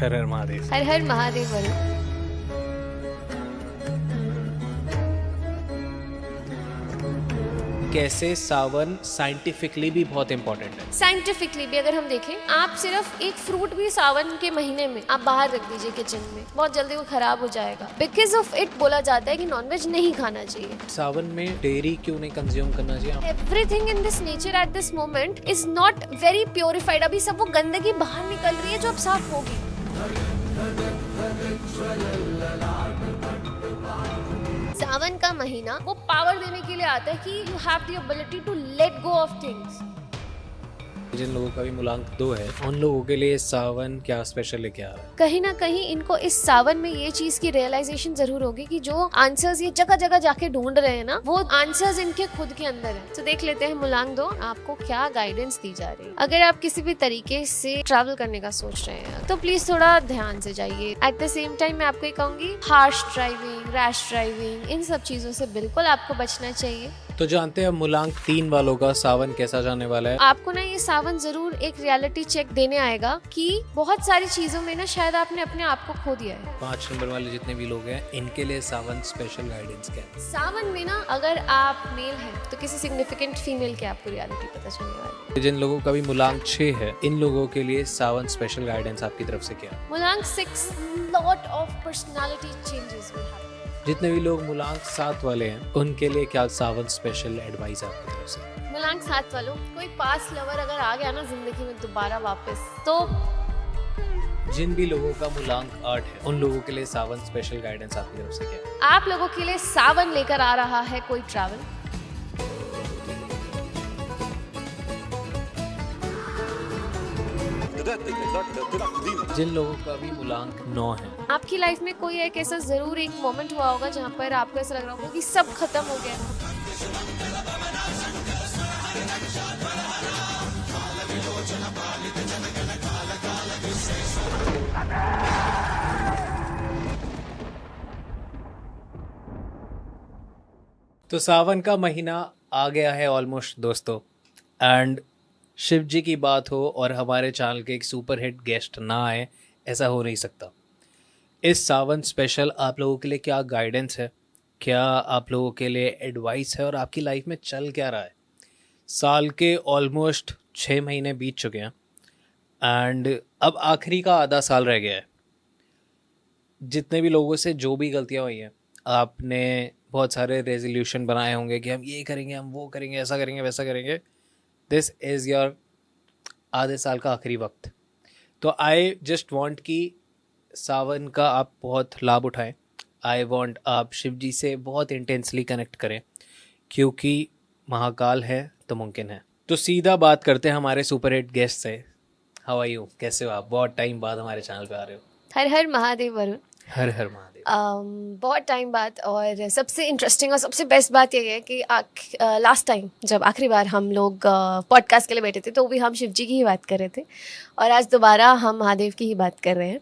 हर हर महादेव। हर हर महादेव वरुण। कैसे सावन साइंटिफिकली भी बहुत इंपॉर्टेंट है। साइंटिफिकली भी अगर हम देखें, आप सिर्फ एक फ्रूट भी सावन के महीने में आप बाहर रख दीजिए किचन में, बहुत जल्दी वो खराब हो जाएगा। बिकॉज ऑफ इट बोला जाता है कि नॉनवेज नहीं खाना चाहिए। सावन में डेयरी क्यों नहीं कंज्यूम करना चाहिए? Everything in this nature eight this moment is not very purified. अभी सब वो गंदगी बाहर निकल रही है जो अब साफ होगी। सावन का महीना वो पावर देने के लिए आता है कि you have the ability to let go of things. जिन लोगों का भी मूलांक 2 है, उन लोगों के लिए सावन क्या स्पेशल लेके आ रहा है? कहीं ना कहीं इनको इस सावन में ये चीज की रियलाइजेशन जरूर होगी कि जो आंसर्स ये जगह जगह जाके ढूंढ रहे हैं ना, वो आंसर्स इनके खुद के अंदर है। तो देख लेते हैं मूलांक 2 आपको क्या गाइडेंस दी जा रही है। अगर आप किसी भी तरीके से ट्रैवल करने का सोच रहे हैं तो प्लीज थोड़ा ध्यान से जाइए। एट द सेम टाइम मैं आपको ये कहूंगी, हार्श ड्राइविंग, रैश ड्राइविंग, इन सब चीजों से बिल्कुल आपको बचना चाहिए। तो जानते हैं मूलांक 3 वालों का सावन कैसा जाने वाला है। आपको ना ये सावन जरूर एक रियलिटी चेक देने आएगा कि बहुत सारी चीजों में ना शायद आपने अपने आप को खो दिया है। 5 नंबर वाले जितने भी लोग हैं, इनके लिए सावन स्पेशल गाइडेंस क्या है? सावन में ना अगर आप मेल हैं तो किसी सिग्निफिकेंट फीमेल की आपको रियलिटी पता चलने वाली है। जिन लोगों का भी मूलांक 6 है, इन लोगों के लिए सावन स्पेशल गाइडेंस आपकी तरफ से क्या है? मूलांक 6 lot of personality changes will happen. जितने भी लोग मूलांक 7 वाले हैं, उनके लिए क्या सावन स्पेशल एडवाइस आपकी तरफ से? मूलांक 7 वालों, कोई पास लवर अगर आ गया ना जिंदगी में दोबारा वापस, तो जिन भी लोगों का मूलांक 8 है, उन लोगों के लिए सावन स्पेशल गाइडेंस आपकी तरफ से क्या है? आप लोगों के लिए सावन लेकर आ रहा है कोई ट्रैवल। जिन लोगों का भी मूलांक 9 है, आपकी लाइफ में कोई एक ऐसा जरूर एक मोमेंट हुआ होगा जहाँ पर आपको ऐसा लग रहा होगा कि सब खत्म हो गया। तो सावन का महीना आ गया है ऑलमोस्ट दोस्तों, एंड शिव जी की बात हो और हमारे चैनल के एक सुपर हिट गेस्ट ना आए, ऐसा हो नहीं सकता। इस सावन स्पेशल आप लोगों के लिए क्या गाइडेंस है, क्या आप लोगों के लिए एडवाइस है और आपकी लाइफ में चल क्या रहा है? साल के ऑलमोस्ट 6 महीने बीत चुके हैं एंड अब आखिरी का आधा साल रह गया है। जितने भी लोगों से जो भी गलतियाँ हुई हैं, आपने बहुत सारे रेजोल्यूशन बनाए होंगे कि हम ये करेंगे, हम वो करेंगे, ऐसा करेंगे, वैसा करेंगे। दिस इज़ योर आधे साल का आखिरी वक्त। तो आई जस्ट वांट कि सावन का आप बहुत लाभ उठाएं। आई वांट आप शिव जी से बहुत इंटेंसली कनेक्ट करें, क्योंकि महाकाल है तो मुमकिन है। तो सीधा बात करते हैं हमारे सुपर हिट गेस्ट से। How are you? कैसे हो आप? बहुत टाइम बाद हमारे चैनल पे आ रहे हो। हर हर महादेव वरुण। हर हर महादेव। बहुत टाइम बाद, और सबसे इंटरेस्टिंग और सबसे बेस्ट बात ये है कि लास्ट टाइम जब आखिरी बार हम लोग पॉडकास्ट के लिए बैठे थे तो भी हम शिव जी की ही बात कर रहे थे, और आज दोबारा हम महादेव की ही बात कर रहे हैं।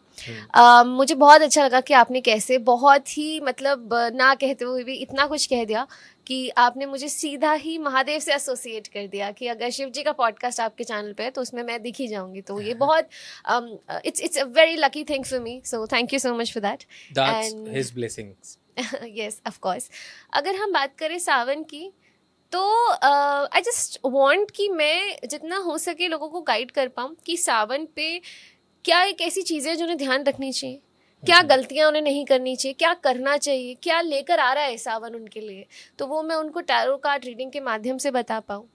मुझे बहुत अच्छा लगा कि आपने कैसे बहुत ही मतलब ना कहते हुए भी इतना कुछ कह दिया कि आपने मुझे सीधा ही महादेव से एसोसिएट कर दिया कि अगर शिव जी का पॉडकास्ट आपके चैनल पे है तो उसमें मैं दिख ही जाऊंगी। तो ये बहुत it's a very lucky thing for me, so thank you so much for that. That's his blessings. Yes, of course. अगर हम बात करें सावन की, तो आई जस्ट वांट कि मैं जितना हो सके लोगों को गाइड कर पाऊँ कि सावन पे क्या एक ऐसी चीज़ें हैं जिन्हें ध्यान रखनी चाहिए, क्या गलतियां उन्हें नहीं करनी चाहिए, क्या करना चाहिए, क्या लेकर आ रहा है सावन उनके लिए। तो वो मैं उनको टैरो कार्ड रीडिंग के माध्यम से बता पाऊँ।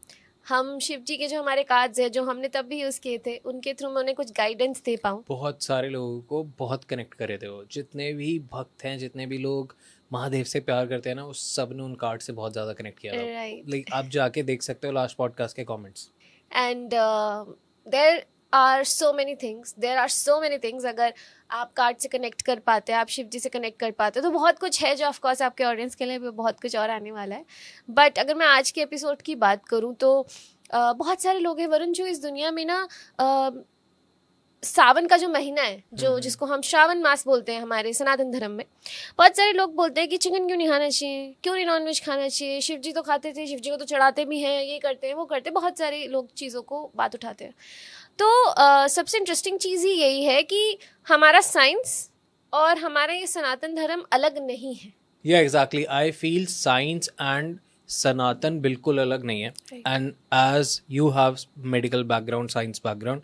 हम शिव जी के जो हमारे कार्ड्स हैं जो हमने तब भी यूज़ किए थे, उनके थ्रू मैं उन्हें कुछ गाइडेंस दे पाऊँ। बहुत सारे लोगों को बहुत कनेक्ट करे थे वो। जितने भी भक्त हैं, जितने भी लोग महादेव से प्यार करते हैं ना, उस सब ने उन कार्ड से बहुत ज़्यादा कनेक्ट किया था। राइट। आप जाके देख सकते हो लास्ट पॉडकास्ट के comments. And there are so many things. अगर आप कार्ड से कनेक्ट कर पाते हैं, आप शिव जी से कनेक्ट कर पाते हैं, तो बहुत कुछ है जो ऑफकोर्स आपके ऑडियंस के लिए भी बहुत कुछ और आने वाला है। बट अगर मैं आज के एपिसोड की बात करूं तो बहुत सारे लोग हैं वरुण जो इस दुनिया में ना सावन का जो महीना है, जो जिसको हम श्रावण मास बोलते हैं हमारे सनातन धर्म में, बहुत सारे लोग बोलते हैं कि चिकन क्यों नहीं खाना चाहिए, क्यों नहीं नॉनवेज खाना चाहिए, शिव जी तो खाते थे, शिव जी को तो चढ़ाते भी हैं, ये करते हैं, वो करते हैं, बहुत सारे लोग चीज़ों को बात उठाते हैं। तो सबसे इंटरेस्टिंग चीज़ ही यही है कि हमारा साइंस और हमारा ये सनातन धर्म अलग नहीं है. या exactly, I feel science and Sanatan बिल्कुल अलग नहीं है. Right. And as you have medical background, science background,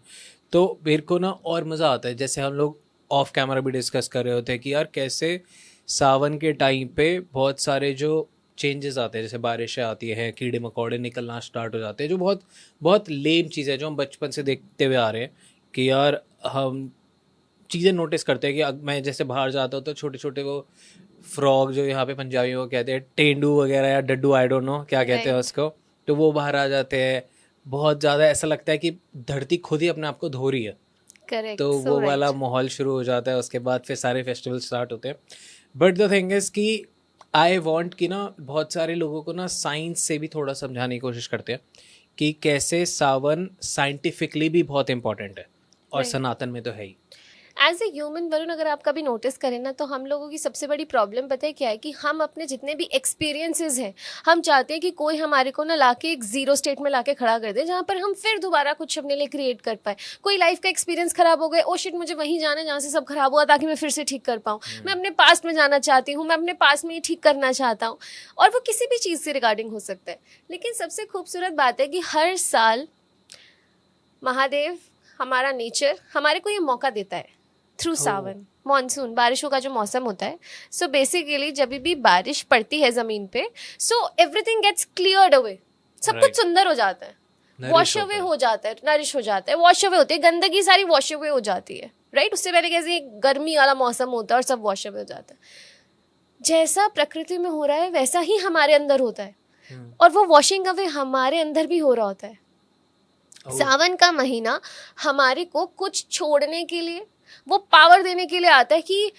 तो मेरे को ना और मज़ा आता है. जैसे हम लोग ऑफ कैमरा भी डिस्कस कर रहे होते हैं कि यार कैसे सावन के टाइम पे बहुत सारे जो चेंजेस आते हैं, जैसे बारिशें आती हैं, कीड़े मकोड़े निकलना स्टार्ट हो जाते हैं, जो बहुत बहुत लेम चीज़ है जो हम बचपन से देखते हुए आ रहे हैं. कि यार हम चीज़ें नोटिस करते हैं कि मैं जैसे बाहर जाता हूँ तो छोटे छोटे वो फ्रॉग जो यहाँ पे पंजाबी में वो कहते हैं टेंडू वगैरह या डड्डू, आई डोंट नो क्या कहते हैं Right. उसको, तो वो बाहर आ जाते हैं. बहुत ज़्यादा ऐसा लगता है कि धरती खुद ही अपने आप को धो रही है. करेक्ट. तो वो वाला माहौल शुरू हो जाता है. उसके बाद फिर सारे फेस्टिवल स्टार्ट होते हैं. बट द थिंग इज़ कि आई वांट कि ना बहुत सारे लोगों को ना साइंस से भी थोड़ा समझाने की कोशिश करते हैं कि कैसे सावन साइंटिफिकली भी बहुत इंपॉर्टेंट है और Right. सनातन में तो है ही. एज ए ह्यूमन वरुण, अगर आप कभी नोटिस करें ना, तो हम लोगों की सबसे बड़ी प्रॉब्लम पता है क्या है कि हम अपने जितने भी एक्सपीरियंसेस हैं, हम चाहते हैं कि कोई हमारे को ना लाके एक जीरो स्टेट में लाके खड़ा कर दे, जहाँ पर हम फिर दोबारा कुछ अपने लिए क्रिएट कर पाए. कोई लाइफ का एक्सपीरियंस खराब हो गया, ओ शिट मुझे वहीं जाना है जहाँ से सब खराब हुआ ताकि मैं फिर से ठीक कर पाऊँ. मैं अपने पास्ट में जाना चाहती हूँ, मैं अपने पास्ट में ये ठीक करना चाहता हूँ. और वो किसी भी चीज़ से रिगार्डिंग हो सकता है. लेकिन सबसे खूबसूरत बात है कि हर साल महादेव, हमारा नेचर हमारे को ये मौका देता है थ्रू सावन, मॉनसून, बारिशों का जो मौसम होता है. सो बेसिकली जब भी बारिश पड़ती है ज़मीन पे, so everything gets cleared away. सब Right. कुछ सुंदर हो जाता है, वॉश अवे हो जाता है, नरिश हो जाता है, वॉश अवे होती है, गंदगी सारी वॉश अवे हो जाती है. राइट. उससे पहले कैसे एक गर्मी वाला मौसम होता है और सब वॉश अवे हो जाता है. जैसा प्रकृति में हो रहा है वैसा ही हमारे अंदर होता है. और वो वॉशिंग अवे हमारे अंदर भी हो रहा होता है. सावन का महीना हमारे को कुछ छोड़ने के लिए, वो पावर देने के लिए आता है कि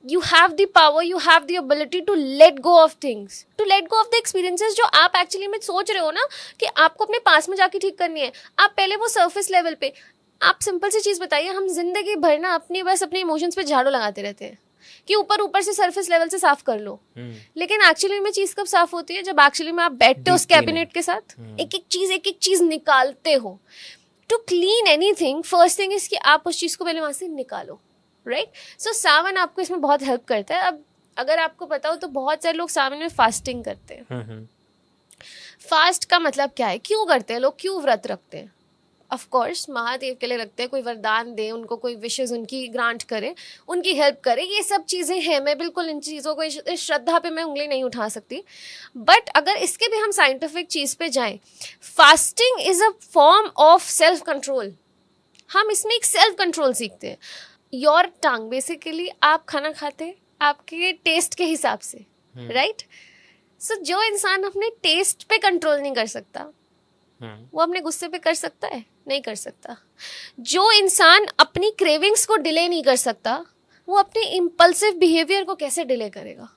you have the power, you have the ability to let go of things, to let go of the experiences जो आप एक्चुअली में सोच रहे हो ना कि आपको अपने पास में जाके ठीक करनी है. आप पहले वो सरफेस लेवल पे, आप सिंपल सी चीज़ बताइए, हम जिंदगी भर ना अपने इमोशंस पे झाड़ू लगाते रहते हैं कि ऊपर से सरफेस लेवल से साफ कर लो. लेकिन एक्चुअली में चीज़ कब साफ होती है? जब एक्चुअली में आप बैठते हो उस कैबिनेट के साथ, एक एक चीज़ निकालते हो. To clean anything, first thing is कि आप उस चीज़ को पहले वहाँ से निकालो. राइट. सो सावन आपको इसमें बहुत हेल्प करता है. अब अगर आपको पता हो तो बहुत सारे लोग सावन में फास्टिंग करते हैं. फास्ट का मतलब क्या है? क्यों करते हैं लोग? क्यों व्रत रखते हैं? ऑफ कोर्स महादेव के लिए रखते हैं, कोई वरदान दे उनको, कोई विशेष उनकी ग्रांट करे, उनकी हेल्प करे. ये सब चीज़ें हैं. मैं बिल्कुल इन चीज़ों को, इस श्रद्धा पे मैं उंगली नहीं उठा सकती. बट अगर इसके भी हम साइंटिफिक चीज़ पे जाएं, fasting is a form of self control. हम इसमें एक सेल्फ कंट्रोल सीखते हैं. योर टंग, बेसिकली आप खाना खाते हैं आपके टेस्ट के हिसाब से. राइट. सो जो इंसान अपने टेस्ट पे कंट्रोल नहीं कर सकता, वो अपने गुस्से पे कर सकता है? नहीं कर सकता. जो इंसान अपनी क्रेविंग्स को डिले नहीं कर सकता, वो अपने इम्पल्सिव बिहेवियर को कैसे डिले करेगा?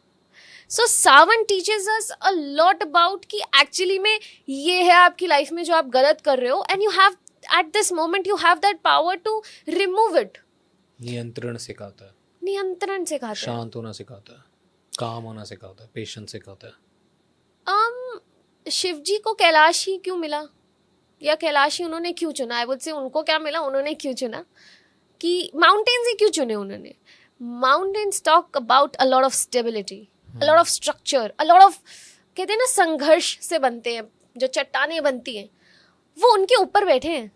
So Sawan teaches us a lot about कि एक्चुअली में ये है आपकी लाइफ में जो आप गलत कर रहे हो, and you have at this moment you have that power to remove it. नियंत्रण सिखाता है, नियंत्रण सिखाता है, शांत होना सिखाता है, काम होना सिखाता है, पेशेंस सिखाता है. शिव जी को कैलाश ही क्यों मिला, या कैलाश ही उन्होंने क्यों चुना? आई वुड से उनको क्या मिला, उन्होंने क्यों चुना कि माउंटेन्स ही क्यों चुने उन्होंने? Mountains talk about a lot of stability, a lot of structure, a lot of, कहते हैं ना, संघर्ष से बनते हैं. जो चट्टानें बनती हैं वो उनके ऊपर बैठे हैं.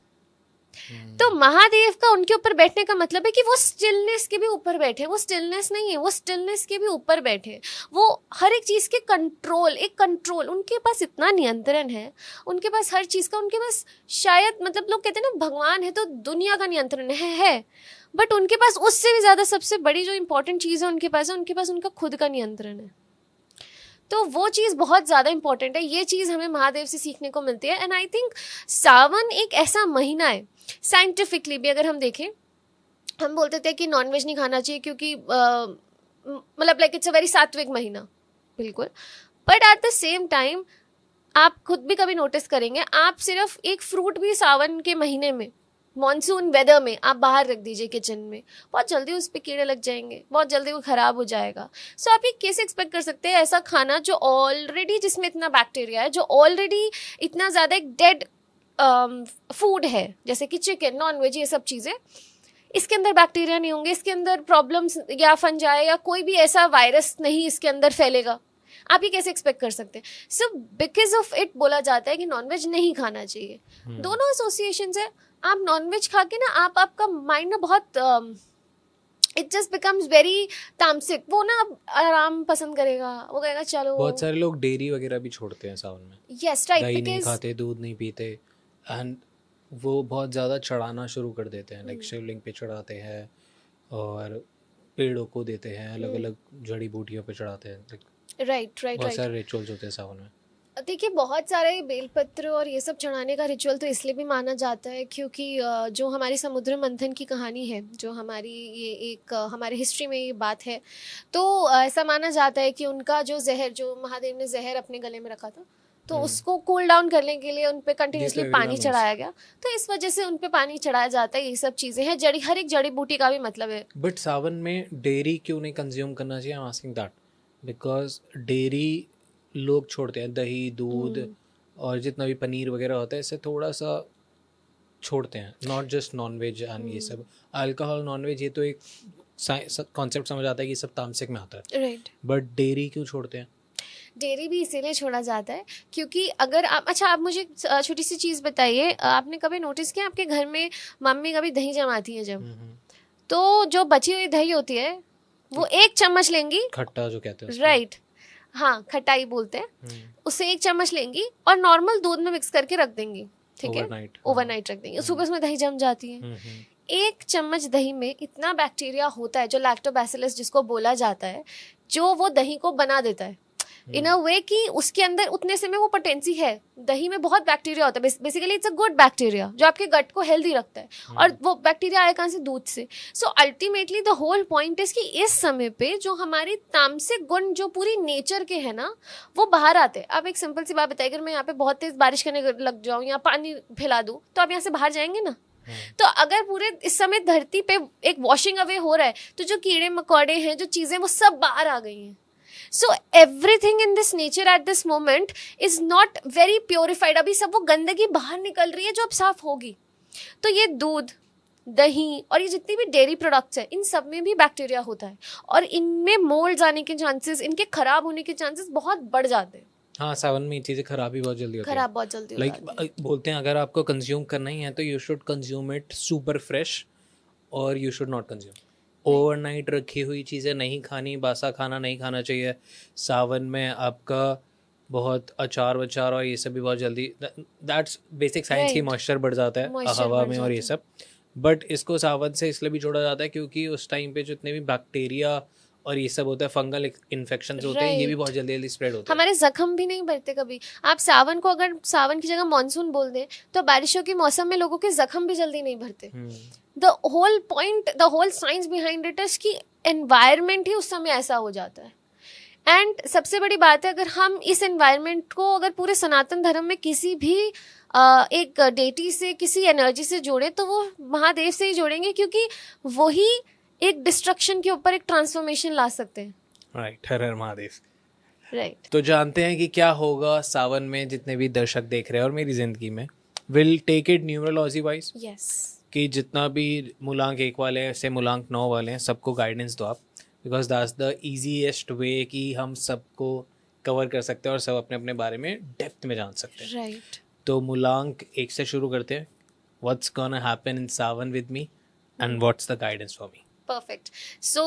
तो महादेव का उनके ऊपर बैठने का मतलब है कि वो स्टिलनेस के भी ऊपर बैठे. वो स्टिलनेस नहीं है, वो स्टिलनेस के भी ऊपर बैठे. वो हर एक चीज़ के कंट्रोल, एक कंट्रोल, उनके पास इतना नियंत्रण है, उनके पास हर चीज़ का, उनके पास शायद, मतलब लोग कहते हैं ना भगवान है तो दुनिया का नियंत्रण है, बट उनके पास उससे भी ज़्यादा सबसे बड़ी जो इंपॉर्टेंट चीज़ है उनके पास उनका खुद का नियंत्रण है. तो वो चीज़ बहुत ज़्यादा इंपॉर्टेंट है. ये चीज़ हमें महादेव से सीखने को मिलती है. एंड आई थिंक सावन एक ऐसा महीना है, साइंटिफिकली भी अगर हम देखें, हम बोलते थे कि नॉनवेज नहीं खाना चाहिए क्योंकि मतलब लाइक इट्स अ वेरी सात्विक महीना, बिल्कुल. But at the same time आप खुद भी कभी नोटिस करेंगे, आप सिर्फ एक फ्रूट भी सावन के महीने में, मॉनसून वेदर में आप बाहर रख दीजिए किचन में, बहुत जल्दी उस पर कीड़े लग जाएंगे, बहुत जल्दी वो ख़राब हो जाएगा. सो आप ये कैसे एक्सपेक्ट कर सकते हैं ऐसा खाना जो ऑलरेडी, जिसमें इतना बैक्टीरिया है, जो ऑलरेडी इतना ज़्यादा एक डेड फूड है जैसे कि चिकन, नॉन वेज, ये सब चीज़ें, इसके अंदर बैक्टीरिया नहीं होंगे, इसके अंदर प्रॉब्लम्स या फंजाई या कोई भी ऐसा वायरस नहीं इसके अंदर फैलेगा, आप ये कैसे एक्सपेक्ट कर सकते हैं? सो बिकॉज ऑफ इट बोला जाता है कि नॉनवेज नहीं खाना चाहिए। दोनों एसोसिएशन है, आप नॉनवेज खा के ना आपका माइंड ना बहुत इट जस्ट बिकम्स वेरी तामसिक, वो ना आराम पसंद करेगा, वो कहेगा चलो। बहुत सारे लोग डेयरी वगैरह भी छोड़ते हैं सावन में, यस राइट, दही नहीं खाते, दूध नहीं पीते, एंड वो बहुत ज़्यादा चढ़ाना शुरू कर देते हैं, लाइक शिवलिंग पे चढ़ाते हैं और पेड़ों को देते हैं, अलग अलग जड़ी बूटियों पे चढ़ाते हैं, राइट राइट बहुत सारे रिचुअल्स होते हैं सावन में। देखिए बहुत सारे बेलपत्र और ये सब चढ़ाने का रिचुअल तो इसलिए भी माना जाता है क्योंकि जो हमारी समुद्र मंथन की कहानी है, जो हमारी ये एक हमारे हिस्ट्री में ये बात है, तो ऐसा माना जाता है कि उनका जो जहर, जो महादेव ने जहर अपने गले में रखा था, तो उसको कूल डाउन करने के लिए उन पे कंटिन्यूसली पानी चढ़ाया गया, तो इस वजह से उन पे पानी चढ़ाया जाता है। ये सब चीज़ें हैं, हर एक जड़ी बूटी का भी मतलब है। बट सावन में डेयरी क्यों नहीं कंज्यूम करना चाहिए? I am asking that because dairy लोग छोड़ते हैं, दही, दूध और जितना भी पनीर वगैरह होता है, इससे थोड़ा सा छोड़ते हैं, not just non veg and ये सब अल्कोहल, नॉन वेज, ये तो एक कॉन्सेप्ट समझ आता है कि सब तामसिक में आता है, राइट। बट डेयरी क्यों छोड़ते हैं? डेयरी भी इसीलिए छोड़ा जाता है क्योंकि अगर आप, अच्छा आप मुझे छोटी सी चीज़ बताइए, आपने कभी नोटिस किया आपके घर में मम्मी कभी दही जमाती है जब, तो जो बची हुई दही होती है वो एक चम्मच लेंगी, खट्टा जो कहते हैं, राइट, हाँ खटाई बोलते हैं, उससे एक चम्मच लेंगी और नॉर्मल दूध में मिक्स करके रख देंगी, ठीक है, ओवरनाइट रख देंगी, सुबह उसमें दही जम जाती है। एक चम्मच दही में इतना बैक्टीरिया होता है जो लैक्टोबैसिलस जिसको बोला जाता है, जो वो दही को बना देता है इन अ वे कि उसके अंदर उतने से में वो पोटेंसी है, दही में बहुत बैक्टीरिया होता है, basically it's a good bacteria जो आपके गट को हेल्दी रखता है, और वो बैक्टीरिया आया कहाँ से? दूध से। So ultimately the whole point is कि इस समय पे जो हमारी तामसिक गुण जो पूरी नेचर के है ना, वो बाहर आते हैं। अब एक सिंपल सी बात बताइए, अगर मैं यहाँ पे बहुत तेज बारिश करने लग जाऊँ या पानी फैला दूँ, तो आप यहाँ से बाहर जाएंगे ना? तो अगर पूरे इस समय धरती पे एक वॉशिंग अवे हो रहा है, तो जो कीड़े मकोड़े हैं, जो चीजें, वो सब बाहर आ गई हैं। So everything in this nature at this moment is not very purified. अभी सब वो गंदगी बाहर निकल रही है जो अब साफ होगी। तो ये दूध, दही और ये जितनी भी डेयरी प्रोडक्ट्स हैं, इन सब में भी बैक्टीरिया होता है और इनमें मोल्ड्स आने के चांसेस, इनके खराब होने के चांसेस बहुत बढ़ जाते हैं। हाँ, सावन में ये चीज़ें खराब भी बहुत जल्दी होती है, खराब बहुत जल्दी होती है। लाइक बोलते हैं अगर आपको कंज्यूम करना ही है तो you should consume it super fresh, और you should not consume overnight रखी हुई चीज़ें नहीं खानी, बासा खाना नहीं खाना चाहिए। सावन में आपका बहुत अचार वचार और ये सब भी बहुत जल्दी, दैट्स बेसिक साइंस की, मॉइस्चर बढ़ जाता है हवा में और ये सब, बट इसको सावन से इसलिए भी जोड़ा जाता है क्योंकि उस टाइम पे जितने भी बैक्टीरिया और ये सब होता है, फंगल इन्फेक्शंस होते हैं, ये भी बहुत जल्दी जल्दी स्प्रेड होते हैं। हमारे जख्म भी नहीं भरते कभी। आप सावन को अगर सावन की जगह मानसून बोल दें तो बारिशों के मौसम में लोगों के जख्म भी जल्दी नहीं भरते। The whole point, the whole science behind it is कि एनवायरनमेंट ही उस समय ऐसा हो जाता है। एंड सबसे बड़ी बात है, अगर हम इस एनवायरनमेंट को अगर पूरे सनातन धर्म में किसी भी एक डेटी से, किसी एनर्जी से जोड़े, तो वो महादेव से ही जोड़ेंगे, क्योंकि वही एक डिस्ट्रक्शन के ऊपर एक ट्रांसफॉर्मेशन ला सकते हैं। राइट, हर हर महादेव। राइट, तो जानते हैं कि क्या होगा सावन में, जितने भी दर्शक देख रहे हैं और मेरी जिंदगी में, will take it numerology wise, yes, कि जितना भी मूलांक 1 वाले हैं से मूलांक 9 वाले हैं, सबको गाइडेंस दो आप, बिकॉज दैट्स द ईजीएस्ट वे कि हम सबको कवर कर सकते हैं और सब अपने अपने बारे में डेप्थ में जान सकते हैं। राइट, तो मूलांक 1 से शुरू करते हैं। What's gonna happen in Sawan with me and what's the guidance for me? Perfect. So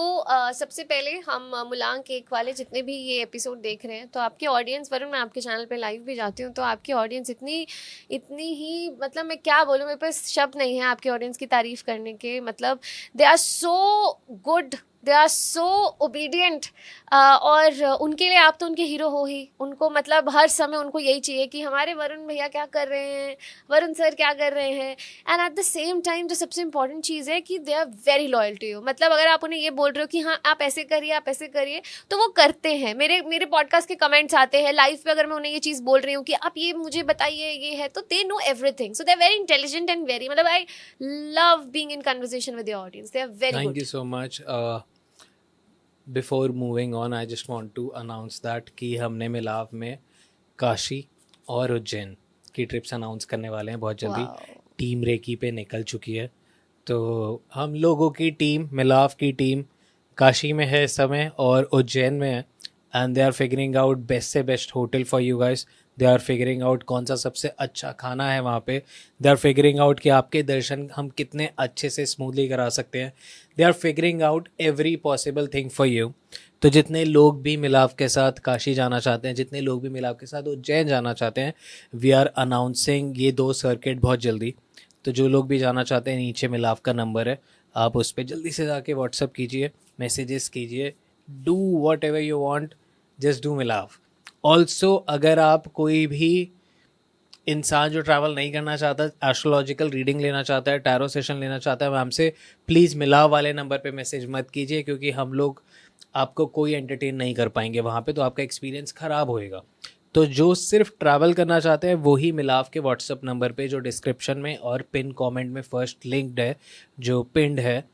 सबसे पहले हम मूलांक 1 वाले जितने भी ये एपिसोड देख रहे हैं, तो आपकी ऑडियंस, वरुण मैं आपके चैनल पे लाइव भी जाती हूँ, तो आपकी ऑडियंस इतनी ही, मतलब मैं क्या बोलूँ, मेरे पास शब्द नहीं है आपकी ऑडियंस की तारीफ करने के। मतलब they are so good, they are so obedient, और उनके लिए आप तो उनके हीरो हो ही। उनको मतलब हर समय उनको यही चाहिए कि हमारे वरुण भैया क्या कर रहे हैं, वरुण सर क्या कर रहे हैं। And at the same time जो सबसे इंपॉर्टेंट चीज़ है कि they are very loyal to you. मतलब अगर आप उन्हें ये बोल रहे हो कि हाँ आप ऐसे करिए, आप ऐसे करिए, तो वो करते हैं। मेरे पॉडकास्ट के कमेंट्स आते हैं लाइव पे, अगर मैं उन्हें ये चीज़ बोल रही हूँ कि आप ये मुझे बताइए, ये है, तो they know everything. So they are very intelligent and very, मतलब I love being in conversation with your audience. They are very good. Thank you so much. Before moving on, I just want to announce that कि हमने मिलाप में काशी और उज्जैन की trips announce करने वाले हैं बहुत जल्दी। Wow. टीम रेकी पे निकल चुकी है, तो हम लोगों की टीम, मिलाव की टीम काशी में है इस समय और उज्जैन में है, and they are figuring out best से best hotel for you guys. They are figuring out कौन सा सबसे अच्छा खाना है वहाँ पे। दे आर फिगरिंग आउट कि आपके दर्शन हम कितने अच्छे से स्मूथली करा सकते हैं। They are figuring out every possible thing for you. तो जितने लोग भी मिलाव के साथ काशी जाना चाहते हैं, जितने लोग भी मिलाव के साथ उज्जैन जाना चाहते हैं, वी आर अनाउंसिंग ये 2 सर्किट बहुत जल्दी। तो जो लोग भी जाना चाहते हैं, नीचे मिलाव का नंबर है, आप उस पर जल्दी से जाके व्हाट्सअप कीजिए, मैसेजेस कीजिए, do what ever you want, just do मिलाव। ऑल्सो अगर आप कोई भी इंसान जो ट्रैवल नहीं करना चाहता, एस्ट्रोलॉजिकल रीडिंग लेना चाहता है, टैरो सेशन लेना चाहता है, मैम से प्लीज़ मिलाव वाले नंबर पे मैसेज मत कीजिए, क्योंकि हम लोग आपको कोई एंटरटेन नहीं कर पाएंगे वहाँ पे, तो आपका एक्सपीरियंस ख़राब होएगा। तो जो सिर्फ ट्रैवल करना चाहते हैं वो ही मिलाव के व्हाट्सअप नंबर पे, जो डिस्क्रिप्शन में और पिन कमेंट में फर्स्ट लिंक्ड है, जो पिंड है,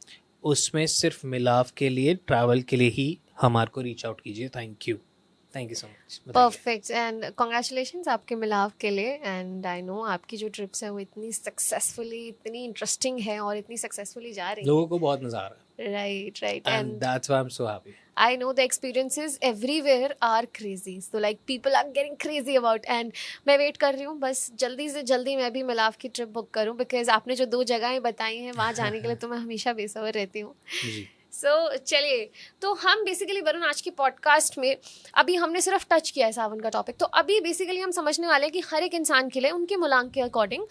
उसमें सिर्फ मिलाव के लिए, ट्रैवल के लिए ही हमारे को रीच आउट कीजिए। Thank you so much. Perfect and congratulations आपके मिलाव के लिए। एंड आई नो आपकी जो ट्रिप्स है वो इतनी सक्सेसफुली, इतनी इंटरेस्टिंग है और इतनी सक्सेसफुली जा रही है। लोगों को बहुत मजा आ रहा है। Right and that's why I am so happy. I know the experiences everywhere are crazy. So like people are getting crazy about, and मैं वेट कर रही हूँ बस जल्दी से जल्दी मैं भी मिलाव की ट्रिप बुक करूँ, बिकॉज आपने जो 2 जगहें बताई हैं वहाँ जाने के लिए तो मैं हमेशा बेसब्र रहती हूँ। सो चलिए, तो हम बेसिकली वरुण आज की पॉडकास्ट में अभी हमने सिर्फ टच किया है सावन का टॉपिक, तो अभी बेसिकली हम समझने वाले हैं कि हर एक इंसान के लिए उनके मूलांक के अकॉर्डिंग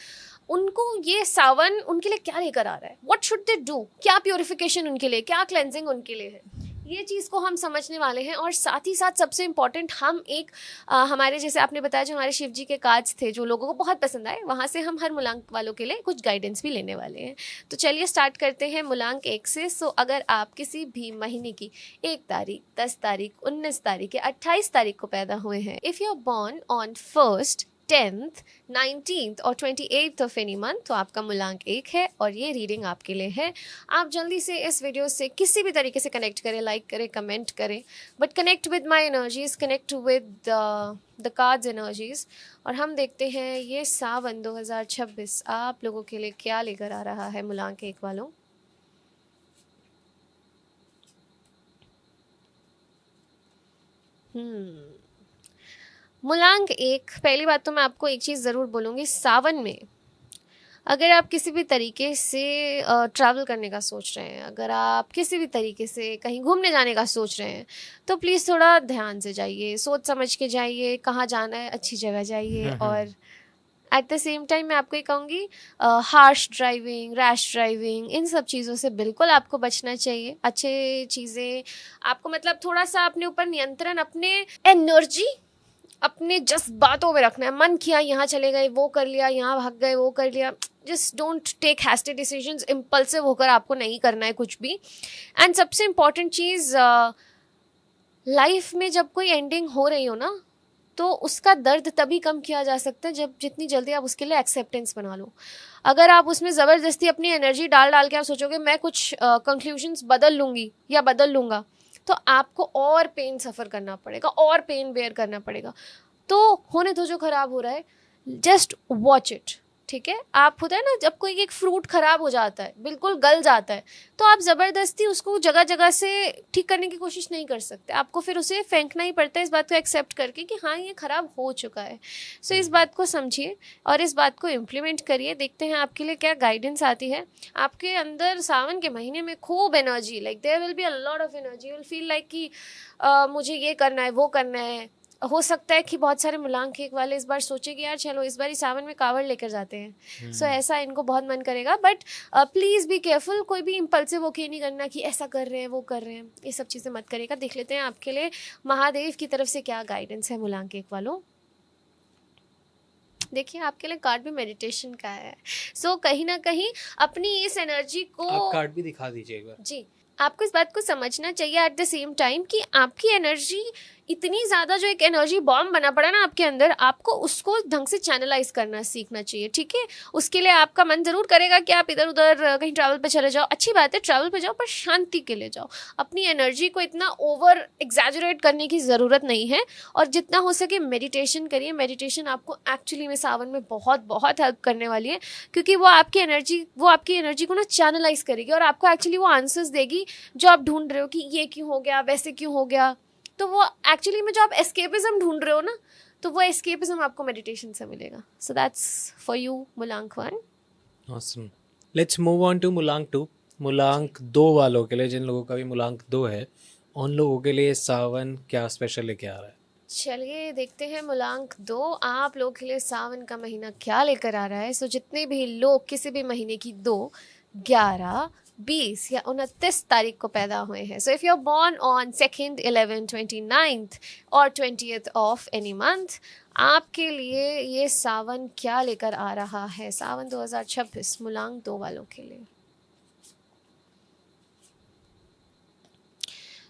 उनको ये सावन उनके लिए क्या लेकर आ रहा है, व्हाट शुड दे डू, क्या प्योरिफिकेशन उनके लिए, क्या क्लेंजिंग उनके लिए है, ये चीज़ को हम समझने वाले हैं। और साथ ही साथ सबसे इम्पॉर्टेंट हम एक हमारे, जैसे आपने बताया, जो हमारे शिव जी के कार्ड्स थे जो लोगों को बहुत पसंद आए, वहाँ से हम हर मूलांक वालों के लिए कुछ गाइडेंस भी लेने वाले हैं। तो चलिए स्टार्ट करते हैं मूलांक 1 से। सो अगर आप किसी भी महीने की 1 तारीख, 10 तारीख, 19 तारीख या 28 तारीख को पैदा हुए हैं, if you are born on 1st, 10th, 19th और 28th ऑफ एनी मंथ, तो आपका मूलांक 1 है और ये रीडिंग आपके लिए है। आप जल्दी से इस वीडियो से किसी भी तरीके से कनेक्ट करें, लाइक करें, कमेंट करें, but connect with my energies, connect with the cards energies. और हम देखते हैं ये सावन 2026 आप लोगों के लिए क्या लेकर आ रहा है मूलांक 1 वालों। मूलांक 1, पहली बात तो मैं आपको एक चीज़ ज़रूर बोलूँगी, सावन में अगर आप किसी भी तरीके से ट्रैवल करने का सोच रहे हैं, अगर आप किसी भी तरीके से कहीं घूमने जाने का सोच रहे हैं, तो प्लीज़ थोड़ा ध्यान से जाइए, सोच समझ के जाइए, कहाँ जाना है अच्छी जगह जाइए। और एट द सेम टाइम मैं आपको ये कहूँगी, हार्श ड्राइविंग, रैश ड्राइविंग, इन सब चीज़ों से बिल्कुल आपको बचना चाहिए। अच्छे चीज़ें आपको, मतलब थोड़ा सा अपने ऊपर नियंत्रण, अपने एनर्जी अपने जज्बातों में रखना है। मन किया यहाँ चले गए, वो कर लिया, यहाँ भाग गए, वो कर लिया। Just don't take hasty decisions, impulsive होकर आपको नहीं करना है कुछ भी। एंड सबसे इम्पॉर्टेंट चीज़, लाइफ में जब कोई एंडिंग हो रही हो ना, तो उसका दर्द तभी कम किया जा सकता है जब जितनी जल्दी आप उसके लिए एक्सेप्टेंस बना लो। अगर आप उसमें ज़बरदस्ती अपनी एनर्जी डाल डाल के आप सोचोगे मैं कुछ कंक्लूजन्स बदल लूँगी या बदल लूँगा, तो आपको और पेन सफ़र करना पड़ेगा, और पेन बेयर करना पड़ेगा। तो होने दो जो ख़राब हो रहा है, जस्ट वॉच इट, ठीक है। आप, होता है ना जब कोई एक फ्रूट ख़राब हो जाता है, बिल्कुल गल जाता है, तो आप ज़बरदस्ती उसको जगह जगह से ठीक करने की कोशिश नहीं कर सकते, आपको फिर उसे फेंकना ही पड़ता है, इस बात को एक्सेप्ट करके कि हाँ ये ख़राब हो चुका है। सो इस बात को समझिए और इस बात को इम्प्लीमेंट करिए। देखते हैं आपके लिए क्या गाइडेंस आती है। आपके अंदर सावन के महीने में खूब energy, like there will be a lot of energy, you will feel like कि मुझे ये करना है, वो करना है। हो सकता है कि बहुत सारे मूलांक 1 वाले इस बार सोचे कि यार चलो इस बार ही सावन में कावड़ लेकर जाते हैं। सो ऐसा इनको बहुत मन करेगा, बट प्लीज़ बी केयरफुल। कोई भी इम्पल्सिव होके नहीं करना कि ऐसा कर रहे हैं, वो कर रहे हैं, ये सब चीज़ें मत करेगा। देख लेते हैं आपके लिए महादेव की तरफ से क्या गाइडेंस है मूलांक 1 वालों। देखिए आपके लिए कार्ड भी मेडिटेशन का है। सो कहीं ना कहीं अपनी इस एनर्जी को, आप कार्ड भी दिखा दीजिए एक बार। जी, आपको इस बात को समझना चाहिए एट द सेम टाइम कि आपकी एनर्जी इतनी ज़्यादा जो एक एनर्जी बॉम्ब बना पड़ा ना आपके अंदर, आपको उसको ढंग से चैनलाइज करना सीखना चाहिए, ठीक है। उसके लिए आपका मन ज़रूर करेगा कि आप इधर उधर कहीं ट्रैवल पे चले जाओ, अच्छी बात है, ट्रैवल पे जाओ, पर शांति के लिए जाओ। अपनी एनर्जी को इतना ओवर एग्जैजरेट करने की ज़रूरत नहीं है, और जितना हो सके मेडिटेशन करिए। मेडिटेशन आपको एक्चुअली में सावन में बहुत बहुत हेल्प करने वाली है, क्योंकि वो आपकी एनर्जी को ना चैनलाइज करेगी और आपको एक्चुअली वो आंसर्स देगी जो आप ढूंढ रहे हो कि ये क्यों हो गया, वैसे क्यों हो गया। तो वो एक्चुअली में जो आप एस्केपिज्म ढूंढ रहे हो ना, तो वो एस्केपिज्म आपको मेडिटेशन से मिलेगा। सो दैट्स फॉर यू मुलांक 1। Awesome. Let's move on to मुलांक 2। मुलांक 2 वालों के लिए, जिन लोगों का भी मुलांक 2 है, उन लोगों के लिए सावन क्या स्पेशल लेके आ रहा है? चलिए देखते हैं मुलांक 2 आप लोग के लिए सावन का महीना क्या लेकर आ रहा है। सो जितने भी लोग किसी भी महीने की 2, 11, 20 या 29 तारीख को पैदा हुए हैं, so if you are born on 2nd, 11th, 29th और 20th ऑफ एनी मंथ, आपके लिए ये सावन क्या लेकर आ रहा है, सावन 2026 मुलांक 2 वालों के लिए।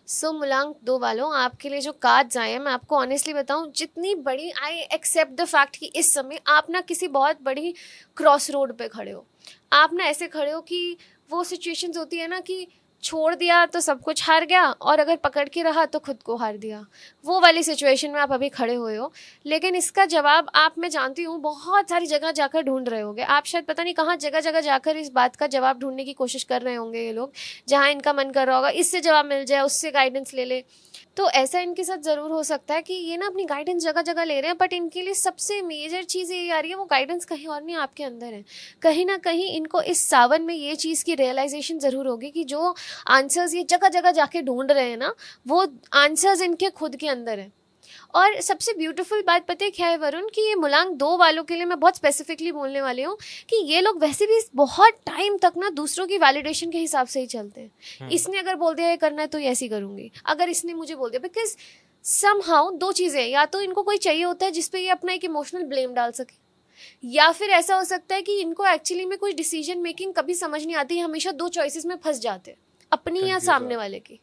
सो मुलांक 2 वालों, आपके लिए जो कार्ड्स आए हैं, मैं आपको ऑनेस्टली बताऊं, जितनी बड़ी, आई एक्सेप्ट द फैक्ट कि इस समय आप ना किसी बहुत बड़ी क्रॉस रोड पे खड़े हो। आप ना ऐसे खड़े हो कि वो सिचुएशंस होती है ना कि छोड़ दिया तो सब कुछ हार गया, और अगर पकड़ के रहा तो खुद को हार दिया। वो वाली सिचुएशन में आप अभी खड़े हुए हो, लेकिन इसका जवाब आप, मैं जानती हूँ, बहुत सारी जगह जाकर ढूंढ रहे होंगे। आप शायद पता नहीं कहाँ जगह जगह जाकर इस बात का जवाब ढूंढने की कोशिश कर रहे होंगे ये लोग, जहाँ इनका मन कर रहा होगा इससे जवाब मिल जाए, उससे गाइडेंस ले ले। तो ऐसा इनके साथ ज़रूर हो सकता है कि ये ना अपनी गाइडेंस जगह जगह ले रहे हैं, बट इनके लिए सबसे मेजर चीज़ ये आ रही है, वो गाइडेंस कहीं और नहीं, आपके अंदर है। कहीं ना कहीं इनको इस सावन में ये चीज़ की रियलाइजेशन ज़रूर होगी कि जो आंसर्स ये जगह जगह जाके ढूंढ रहे हैं ना, वो आंसर्स इनके खुद के अंदर है। और सबसे ब्यूटीफुल बात पता है क्या है वरुण, कि ये मुलांक 2 वालों के लिए मैं बहुत स्पेसिफिकली बोलने वाली हूँ कि ये लोग वैसे भी बहुत टाइम तक ना दूसरों की वैलिडेशन के हिसाब से ही चलते हैं। इसने अगर बोल दिया ये करना है तो ये ऐसी करूँगी, अगर इसने मुझे बोल दिया, बिकॉज समहाउ 2 चीज़ें, या तो इनको कोई चाहिए होता है जिसपे ये अपना एक इमोशनल ब्लेम डाल सके, या फिर ऐसा हो सकता है कि इनको एक्चुअली में कोई डिसीजन मेकिंग कभी समझ नहीं आती, हमेशा 2 चॉइसेस में फंस जाते हैं, अपनी या सामने वाले की।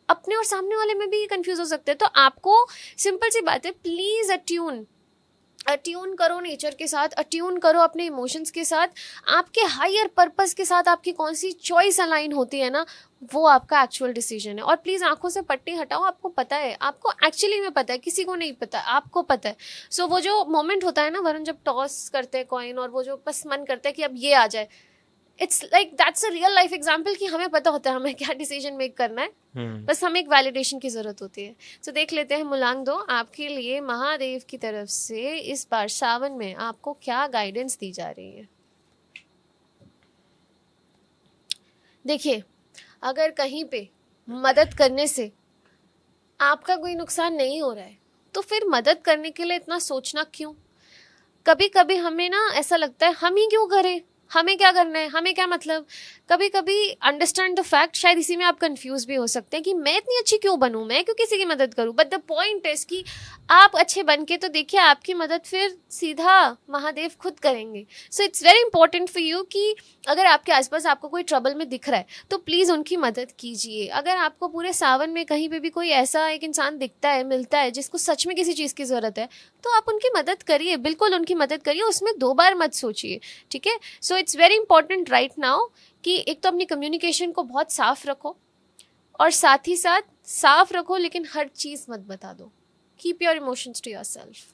अपने और सामने वाले में भी कंफ्यूज हो सकते हैं। तो आपको सिंपल सी बात है, प्लीज अट्यून करो नेचर के साथ, अट्यून करो अपने इमोशंस के साथ, आपके हायर पर्पस के साथ आपकी कौन सी चॉइस अलाइन होती है ना, वो आपका एक्चुअल डिसीजन है। और प्लीज़ आंखों से पट्टी हटाओ, आपको पता है, आपको एक्चुअली में पता है, किसी को नहीं पता, आपको पता है। सो वो जो मोमेंट होता है ना वरुण, जब टॉस करते हैं कॉइन और वो जो बस मन करता है कि अब ये आ जाए, it's like that's a real life example कि हमें पता होता है हमें क्या डिसीजन मेक करना है, बस हमें एक वैलिडेशन की ज़रूरत होती है। तो देख लेते हैं मुलांक 2 आपके लिए महादेव की तरफ से इस बार सावन में आपको क्या गाइडेंस दी जा रही है। देखिए, अगर कहीं पे मदद करने से आपका कोई नुकसान नहीं हो रहा है तो फिर मदद करने के लिए इतना सोचना क्यों। कभी कभी हमें ना ऐसा लगता है हम ही क्यों करें, हमें क्या करना है, हमें क्या मतलब। कभी कभी अंडरस्टैंड द फैक्ट, शायद इसी में आप कंफ्यूज भी हो सकते हैं कि मैं इतनी अच्छी क्यों बनूं, मैं क्यों किसी की मदद करूं। बट द पॉइंट इज कि आप अच्छे बन के तो देखिए, आपकी मदद फिर सीधा महादेव खुद करेंगे। So it's very important for you कि अगर आपके आसपास आपको कोई ट्रबल में दिख रहा है तो प्लीज़ उनकी मदद कीजिए। अगर आपको पूरे सावन में कहीं पे भी कोई ऐसा एक इंसान दिखता है, मिलता है, जिसको सच में किसी चीज़ की ज़रूरत है, तो आप उनकी मदद करिए, बिल्कुल उनकी मदद करिए, उसमें 2 बार मत सोचिए, ठीक है। So it's very important right now कि एक तो अपनी कम्युनिकेशन को बहुत साफ रखो, और साथ ही साथ साफ रखो लेकिन हर चीज़ मत बता दो। Keep your emotions to yourself.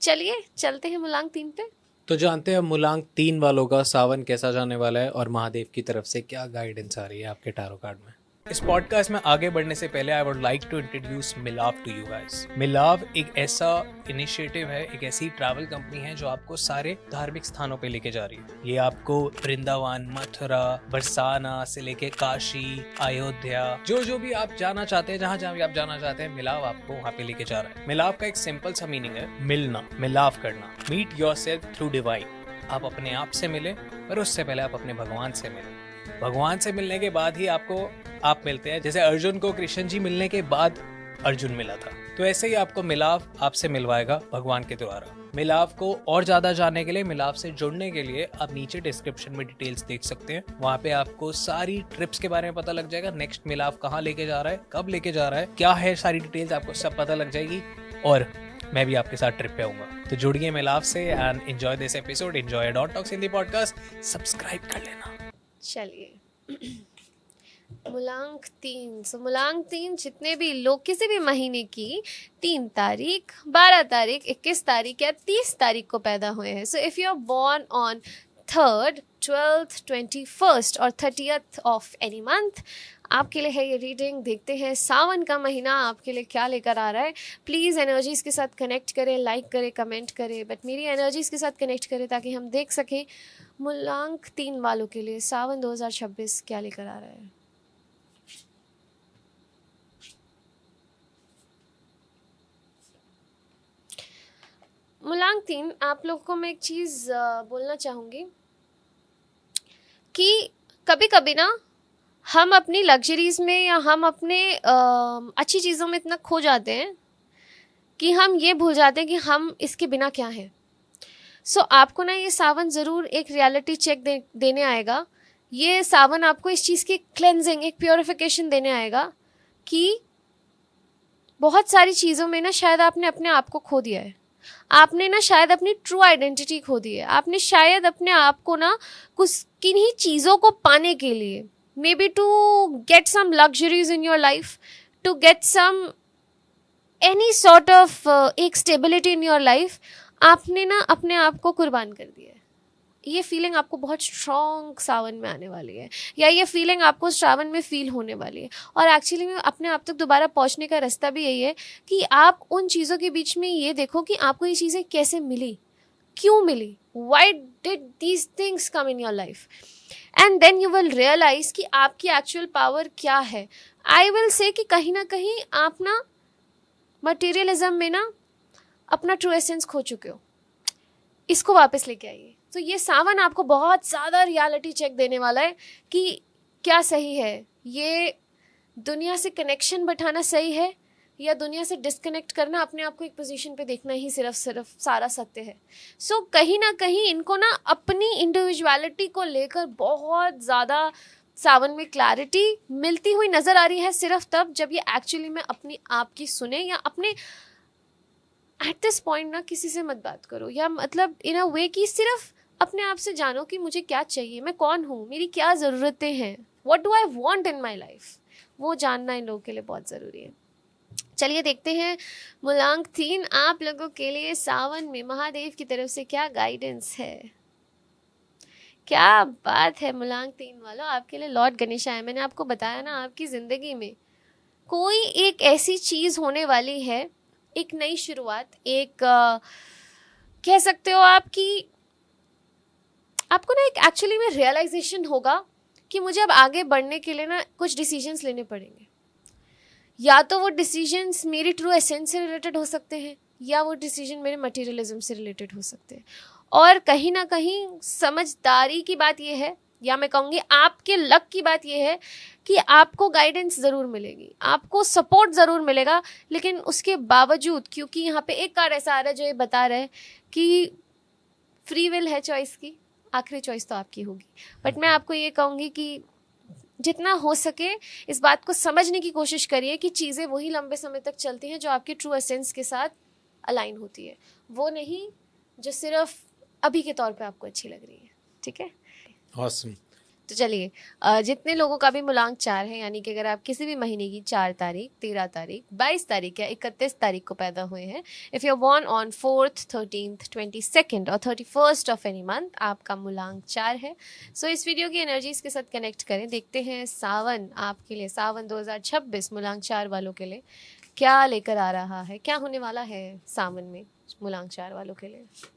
चलिए चलते हैं मुलांक 3 पे। तो जानते हैं मुलांक 3 वालों का सावन कैसा जाने वाला है और महादेव की तरफ से क्या गाइडेंस आ रही है आपके टैरो कार्ड में। इस पॉडकास्ट में आगे बढ़ने से पहले I would like to introduce Milav to you guys. Milav एक ऐसा इनिशिएटिव है, एक ऐसी ट्रैवल कंपनी है जो आपको सारे धार्मिक स्थानों पे लेके जा रही है। ये आपको वृंदावन, मथुरा, बरसाना से लेके काशी, अयोध्या, जो भी आप जाना चाहते हैं, जहाँ भी आप जाना चाहते हैं, मिलाव आपको वहाँ पे लेके जा रहा है। मिलाव का एक सिंपल सा मीनिंग है मिलना, मिलाव करना, मीट योरसेल्फ थ्रू डिवाइन। आप अपने आप से मिले, पर उससे पहले आप अपने भगवान से मिले। भगवान से मिलने के बाद ही आप मिलते हैं। जैसे अर्जुन को कृष्ण जी मिलने के बाद अर्जुन मिला था, तो ऐसे ही आपको मिलाव आपसे मिलवाएगा भगवान के द्वारा। मिलाप को और ज़्यादा जानने के लिए, मिलाप से जुड़ने के लिए आप नीचे डिस्क्रिप्शन में डिटेल्स देख सकते हैं। वहाँ पे आपको सारी ट्रिप्स के बारे में पता लग जाएगा, नेक्स्ट मिलाप कहाँ लेके जा रहा है, कब लेके जा रहा है, क्या है, सारी डिटेल्स आपको सब पता लग जाएगी। और मैं भी आपके साथ ट्रिप पे आऊंगा। तो जुड़िए मिलाप से and enjoy this episode, enjoy dot talks Hindi podcast, subscribe कर लेना। चलिए मूलांक 3। सो मूलांक 3 जितने भी लोग किसी भी महीने की 3 तारीख, 12 तारीख, 21 तारीख या 30 तारीख को पैदा हुए हैं, so if you are born on 3rd, 12th, 21st और 30th ऑफ एनी मंथ, आपके लिए है ये रीडिंग। देखते हैं सावन का महीना आपके लिए क्या लेकर आ रहा है। प्लीज़ एनर्जीज़ के साथ कनेक्ट करें, लाइक करें, कमेंट करें, बट मेरी एनर्जीज़ के साथ कनेक्ट करें ताकि हम देख सकें मूलांक 3 वालों के लिए सावन 2026 क्या लेकर आ रहा है। मूलांक 3 आप लोगों को मैं एक चीज़ बोलना चाहूँगी कि कभी कभी ना हम अपनी लग्जरीज़ में या हम अपने अच्छी चीज़ों में इतना खो जाते हैं कि हम ये भूल जाते हैं कि हम इसके बिना क्या हैं। सो आपको ना ये सावन ज़रूर एक रियलिटी चेक देने आएगा। ये सावन आपको इस चीज़ की क्लेंजिंग, एक प्योरिफिकेशन देने आएगा कि बहुत सारी चीज़ों में ना शायद आपने अपने आप को खो दिया है। आपने ना शायद अपनी ट्रू आइडेंटिटी खो दी है। आपने शायद अपने आप को ना कुछ किन्हीं चीज़ों को पाने के लिए, maybe to get some luxuries in your life, to get some any sort of एक स्टेबिलिटी इन योर लाइफ, आपने ना अपने आप को कुर्बान कर दिया है। ये फीलिंग आपको बहुत स्ट्रॉन्ग सावन में आने वाली है, या ये फीलिंग आपको सावन में फील होने वाली है। और एक्चुअली में अपने आप तक दोबारा पहुंचने का रास्ता भी यही है कि आप उन चीज़ों के बीच में ये देखो कि आपको ये चीज़ें कैसे मिली, क्यों मिली, why did these things come in your life, and then you will realize कि आपकी एक्चुअल पावर क्या है। आई विल से कि कहीं ना कहीं आप ना मटीरियलिज्म में ना अपना ट्रू एसेंस खो चुके हो, इसको वापस लेके आइए। तो ये सावन आपको बहुत ज़्यादा रियलिटी चेक देने वाला है कि क्या सही है, ये दुनिया से कनेक्शन बैठाना सही है या दुनिया से डिस्कनेक्ट करना, अपने आप को एक पोजीशन पे देखना ही सिर्फ सारा सत्य है। सो कहीं ना कहीं इनको ना अपनी इंडिविजुअलिटी को लेकर बहुत ज़्यादा सावन में क्लैरिटी मिलती हुई नज़र आ रही है, सिर्फ तब जब ये एक्चुअली में अपनी आप की सुने, या अपने एट दिस पॉइंट ना किसी से मत बात करो, या मतलब इन अ वे कि सिर्फ अपने आप से जानो कि मुझे क्या चाहिए, मैं कौन हूँ, मेरी क्या ज़रूरतें हैं, what do I want in my life, वो जानना इन लोगों के लिए बहुत ज़रूरी है। चलिए देखते हैं मूलांक 3 आप लोगों के लिए सावन में महादेव की तरफ से क्या गाइडेंस है। क्या बात है मूलांक 3 वालों, आपके लिए लॉर्ड गणेश आए। मैंने आपको बताया ना, आपकी ज़िंदगी में कोई एक ऐसी चीज़ होने वाली है, एक नई शुरुआत, एक कह सकते हो आपकी, आपको ना एक एक्चुअली में रियलाइजेशन होगा कि मुझे अब आगे बढ़ने के लिए ना कुछ डिसीजंस लेने पड़ेंगे। या तो वो डिसीजंस मेरी ट्रू एसेंस से रिलेटेड हो सकते हैं, या वो डिसीजन मेरे मटेरियलिज्म से रिलेटेड हो सकते हैं। और कहीं ना कहीं समझदारी की बात यह है, या मैं कहूँगी आपके लक की बात यह है कि आपको गाइडेंस ज़रूर मिलेगी, आपको सपोर्ट ज़रूर मिलेगा, लेकिन उसके बावजूद, क्योंकि यहाँ पे एक कार्ड ऐसा आ रहा है जो ये बता रहा है कि फ्री विल है चॉइस की, आखिरी चॉइस तो आपकी होगी। बट मैं आपको ये कहूँगी कि जितना हो सके इस बात को समझने की कोशिश करिए कि चीज़ें वही लंबे समय तक चलती हैं जो आपके ट्रू एसेंस के साथ अलाइन होती है, वो नहीं जो सिर्फ अभी के तौर पे आपको अच्छी लग रही है। ठीक है, ऑसम। तो चलिए जितने लोगों का भी मूलांक 4 है, यानी कि अगर आप किसी भी महीने की 4 तारीख, 13 तारीख, 22 तारीख या 31 तारीख को पैदा हुए हैं, if you are born on 4th, 13th, 22nd और 31st ऑफ एनी मंथ, आपका मूलांक 4 है। सो इस वीडियो की एनर्जीज के साथ कनेक्ट करें, देखते हैं सावन आपके लिए, सावन 2026 मूलांक 4 वालों के लिए क्या लेकर आ रहा है, क्या होने वाला है सावन में मूलांक 4 वालों के लिए।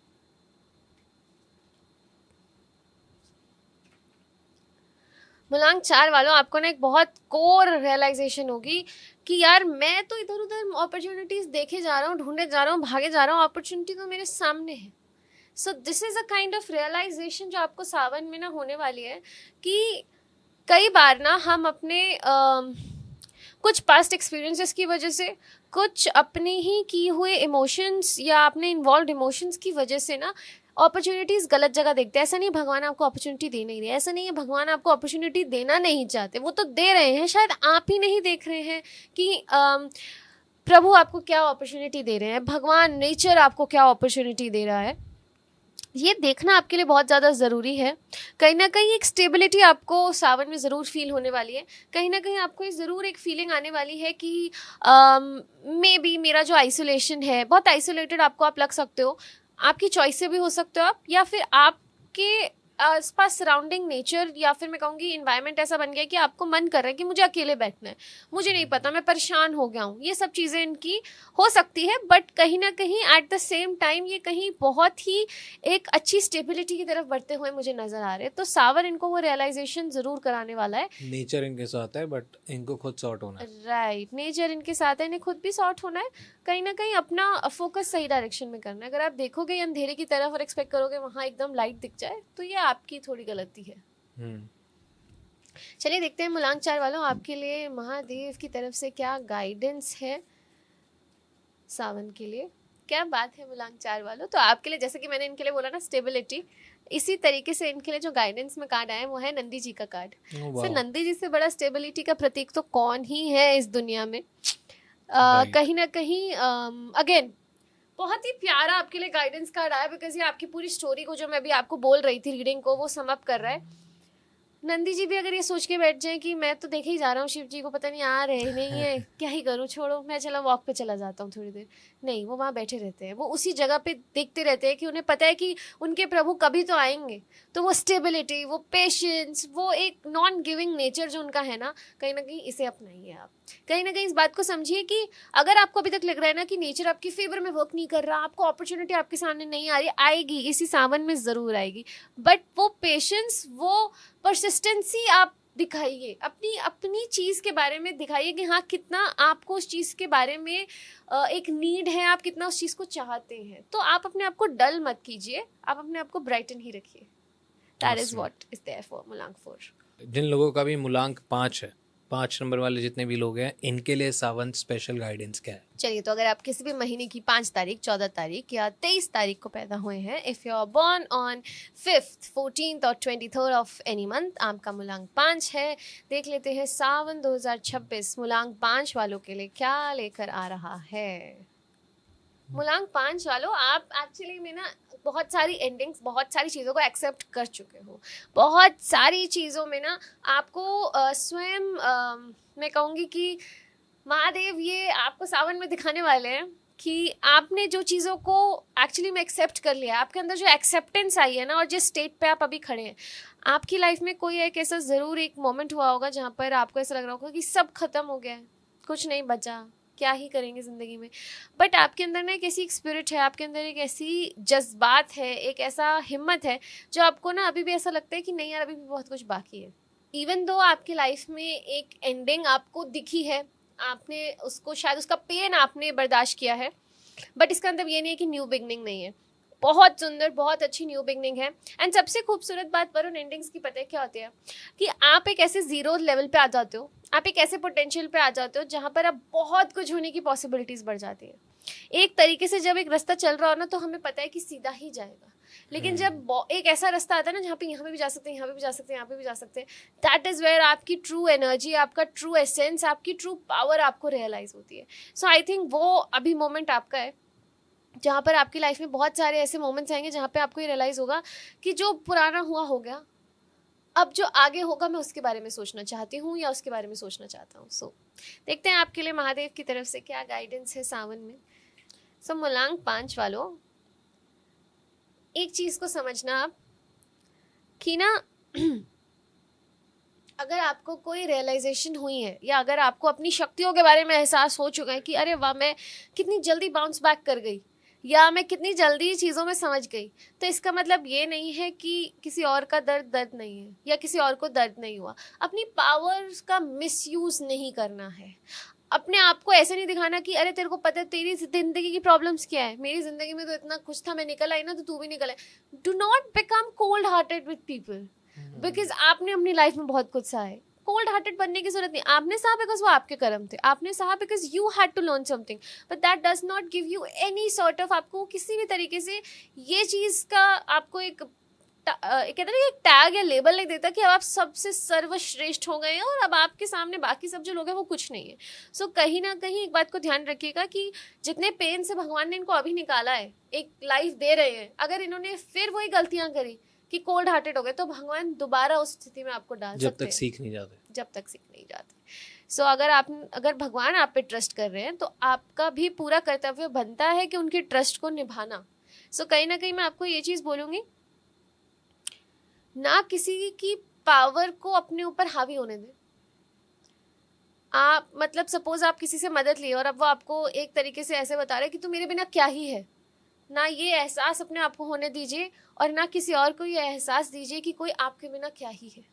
मूलांक 4 वालों, आपको ना एक बहुत कोर रियलाइजेशन होगी कि यार मैं तो इधर उधर अपॉर्चुनिटीज़ देखे जा रहा हूँ, ढूंढे जा रहा हूँ, भागे जा रहा हूँ, अपॉर्चुनिटी तो मेरे सामने है। So this is a kind of realization जो आपको सावन में ना होने वाली है कि कई बार ना हम अपने कुछ पास्ट एक्सपीरियंसेस की वजह से, कुछ अपने ही किए हुए इमोशंस या अपने इन्वॉल्व इमोशंस की वजह से ना अपॉर्चुनिटीज़ गलत जगह देखते हैं। ऐसा नहीं भगवान आपको अपॉर्चुनिटी दे नहीं रहे, ऐसा नहीं है भगवान आपको अपॉर्चुनिटी देना नहीं चाहते, वो तो दे रहे हैं, शायद आप ही नहीं देख रहे हैं कि प्रभु आपको क्या अपॉर्चुनिटी दे रहे हैं, भगवान नेचर आपको क्या अपॉर्चुनिटी दे रहा है। ये देखना आपके लिए बहुत ज़्यादा ज़रूरी है। कहीं ना कहीं एक स्टेबिलिटी आपको सावन में ज़रूर फील होने वाली है। कहीं ना कहीं आपको ज़रूर एक फीलिंग आने वाली है कि मे बी मेरा जो आइसोलेशन है, बहुत आइसोलेटेड आपको आप लग सकते हो। आपकी चॉइस से भी हो सकते हो आप, या फिर आपके आसपास सराउंडिंग नेचर या फिर मैं कहूँगी इन्वायरमेंट ऐसा बन गया कि आपको मन कर रहा है कि मुझे अकेले बैठना है, मुझे नहीं पता, मैं परेशान हो गया हूँ। ये सब चीज़ें इनकी हो सकती है, बट कहीं ना कहीं एट द सेम टाइम ये कहीं बहुत ही एक अच्छी स्टेबिलिटी की तरफ बढ़ते हुए मुझे नज़र आ रहे हैं। तो सावन इनको वो रियलाइजेशन ज़रूर कराने वाला है। नेचर इनके साथ है, बट इनको खुद सॉर्ट होना है। राइट, नेचर इनके साथ है, इन्हें खुद भी सॉर्ट होना है। कहीं ना कहीं अपना फोकस सही डायरेक्शन में करना है। अगर आप देखोगे अंधेरे की तरफ और एक्सपेक्ट करोगे वहाँ एकदम लाइट दिख जाए, तो ये आपकी थोड़ी गलती है। चलिए देखते हैं मूलांक 4 वालों, आपके लिए महादेव की तरफ से क्या गाइडेंस है सावन के लिए। क्या बात है मूलांक 4 वालों। तो आपके लिए, जैसे कि मैंने इनके लिए बोला ना स्टेबिलिटी, इसी तरीके से इनके लिए जो गाइडेंस में कार्ड आया है वो है नंदी जी का कार्ड। सर नंदी जी से बड़ा स्टेबिलिटी का प्रतीक तो कौन ही है इस दुनिया में। कहीं ना कहीं अगेन बहुत ही प्यारा आपके लिए गाइडेंस कार्ड आया, बिकॉज ये आपकी पूरी स्टोरी को जो मैं अभी आपको बोल रही थी रीडिंग को, वो सम अप कर रहा है। नंदी जी भी अगर ये सोच के बैठ जाए कि मैं तो देखे ही जा रहा हूँ शिव जी को, पता नहीं आ रहे नहीं है, क्या ही करूँ, छोड़ो मैं चला वॉक पे चला जाता हूँ थोड़ी देर, नहीं, वो वहाँ बैठे रहते हैं, वो उसी जगह पे देखते रहते हैं कि उन्हें पता है कि उनके प्रभु कभी तो आएंगे। तो वो स्टेबिलिटी, वो पेशेंस, वो एक नॉन गिविंग नेचर जो उनका है ना कहीं इसे अपनाइए आप। कहीं ना कहीं इस बात को समझिए कि अगर आपको अभी तक लग रहा है ना कि नेचर आपकी फेवर में वर्क नहीं कर रहा, आपको अपॉर्चुनिटी आपके सामने नहीं आ रही, आएगी, इसी सावन में ज़रूर आएगी, बट वो पेशेंस, वो परसिस्टेंसी आप दिखाइए, अपनी चीज़ के बारे में दिखाइए कि हाँ कितना आपको उस चीज़ के बारे में एक नीड है, आप कितना उस चीज़ को चाहते हैं। तो आप अपने आप को डल मत कीजिए, आप अपने आप को ब्राइटन ही रखिए। That is what is there for मूलांक 4। जिन लोगों का भी मूलांक 5 है, 5 नंबर वाले जितने भी लोग हैं, इनके लिए सावन स्पेशल गाइडेंस क्या है। चलिए, तो अगर आप किसी भी महीने की 5 तारीख, 14 तारीख या 23 तारीख को पैदा हुए हैं, if you are born on 5th, 14th और 23rd ऑफ एनी मंथ, आपका मूलांक 5 है। देख लेते हैं सावन 2026 मूलांक 5 वालों के लिए क्या लेकर आ रहा है। मूलांक 5 वालों, आप एक्चुअली में ना बहुत सारी एंडिंग्स, बहुत सारी चीज़ों को एक्सेप्ट कर चुके हो। बहुत सारी चीज़ों में ना आपको स्वयं मैं कहूँगी कि महादेव ये आपको सावन में दिखाने वाले हैं कि आपने जो चीज़ों को एक्चुअली में एक्सेप्ट कर लिया, आपके अंदर जो एक्सेप्टेंस आई है ना, और जिस स्टेट पे आप अभी खड़े हैं, आपकी लाइफ में कोई एक ऐसा ज़रूर एक मोमेंट हुआ होगा जहाँ पर आपको ऐसा लग रहा होगा कि सब खत्म हो गया है, कुछ नहीं बचा, क्या ही करेंगे ज़िंदगी में। बट आपके अंदर ना एक ऐसी स्पिरिट है, आपके अंदर एक ऐसी जज्बात है, एक ऐसा हिम्मत है जो आपको ना अभी भी ऐसा लगता है कि नहीं यार अभी भी बहुत कुछ बाकी है। इवन दो आपकी लाइफ में एक एंडिंग आपको दिखी है, आपने उसको शायद उसका पेन आपने बर्दाश्त किया है, बट इसका मतलब ये नहीं है कि न्यू बिगनिंग नहीं है। बहुत सुंदर, बहुत अच्छी न्यू बिगनिंग है। एंड सबसे खूबसूरत बात वरुण एंडिंग्स की पता है क्या होती है, कि आप एक ऐसे जीरो लेवल पे आ जाते हो, आप एक ऐसे पोटेंशियल पे आ जाते हो जहाँ पर अब बहुत कुछ होने की पॉसिबिलिटीज़ बढ़ जाती है। एक तरीके से जब एक रास्ता चल रहा हो ना तो हमें पता है कि सीधा ही जाएगा, लेकिन जब एक ऐसा रास्ता आता है ना जहाँ पे यहाँ पे भी जा सकते हैं, यहाँ पे भी जा सकते हैं, यहाँ पे भी जा सकते हैं, दैट इज़ वेयर आपकी ट्रू एनर्जी, आपका ट्रू एसेंस, आपकी ट्रू पावर आपको रियलाइज़ होती है। सो आई थिंक वो अभी मोमेंट आपका है जहाँ पर आपकी लाइफ में बहुत सारे ऐसे मोमेंट्स आएंगे जहाँ पे आपको ये रियलाइज़ होगा कि जो पुराना हुआ हो गया, अब जो आगे होगा मैं उसके बारे में सोचना चाहती हूँ या उसके बारे में सोचना चाहता हूँ। सो देखते हैं आपके लिए महादेव की तरफ से क्या गाइडेंस है सावन में। सो मूलांक 5 वालों, एक चीज़ को समझना आप कि ना अगर आपको कोई रियलाइजेशन हुई है या अगर आपको अपनी शक्तियों के बारे में एहसास हो चुका है कि अरे वाह मैं कितनी जल्दी बाउंस बैक कर गई या मैं कितनी जल्दी चीज़ों में समझ गई, तो इसका मतलब ये नहीं है कि किसी और का दर्द नहीं है या किसी और को दर्द नहीं हुआ। अपनी पावर्स का मिसयूज़ नहीं करना है, अपने आप को ऐसे नहीं दिखाना कि अरे तेरे को पता है तेरी ज़िंदगी की प्रॉब्लम्स क्या है, मेरी ज़िंदगी में तो इतना कुछ था, मैं निकल आई ना तो तू भी निकल आई। Do not become cold hearted with people, because आपने अपनी लाइफ में बहुत कुछ सहा है, कोल्ड हार्टेड बनने की जरूरत नहीं. आपने सहा बिकॉज वो आपके कर्म थे, आपने सहा because you had to learn something, but that does not give you any sort of, आपको किसी भी तरीके से ये चीज़ का आपको एक कहते हैं एक टैग या लेबल नहीं देता कि अब आप सबसे सर्वश्रेष्ठ हो गए हैं और अब आपके सामने बाकी सब जो लोग हैं वो कुछ नहीं है. सो कहीं ना कहीं एक बात को ध्यान रखिएगा कि जितने पेन से भगवान ने इनको अभी निकाला है, एक लाइफ दे रहे हैं, अगर इन्होंने फिर वही गलतियां करी कि कोल्ड हार्टेड हो गए, तो भगवान दोबारा उस स्थिति में आपको डाल सकते हैं जब तक सीख नहीं जाते. सो अगर भगवान आप पे ट्रस्ट कर रहे हैं तो आपका भी पूरा कर्तव्य बनता है कि उनके ट्रस्ट को निभाना. सो कहीं ना कहीं मैं आपको ये चीज़ बोलूँगी, ना किसी की पावर को अपने ऊपर हावी होने दें. आप मतलब सपोज आप किसी से मदद लिए और अब वो आपको एक तरीके से ऐसे बता रहे कि तू मेरे बिना क्या ही है, ना ये एहसास अपने आप को होने दीजिए और ना किसी और को ये एहसास दीजिए कि कोई आपके बिना क्या ही है.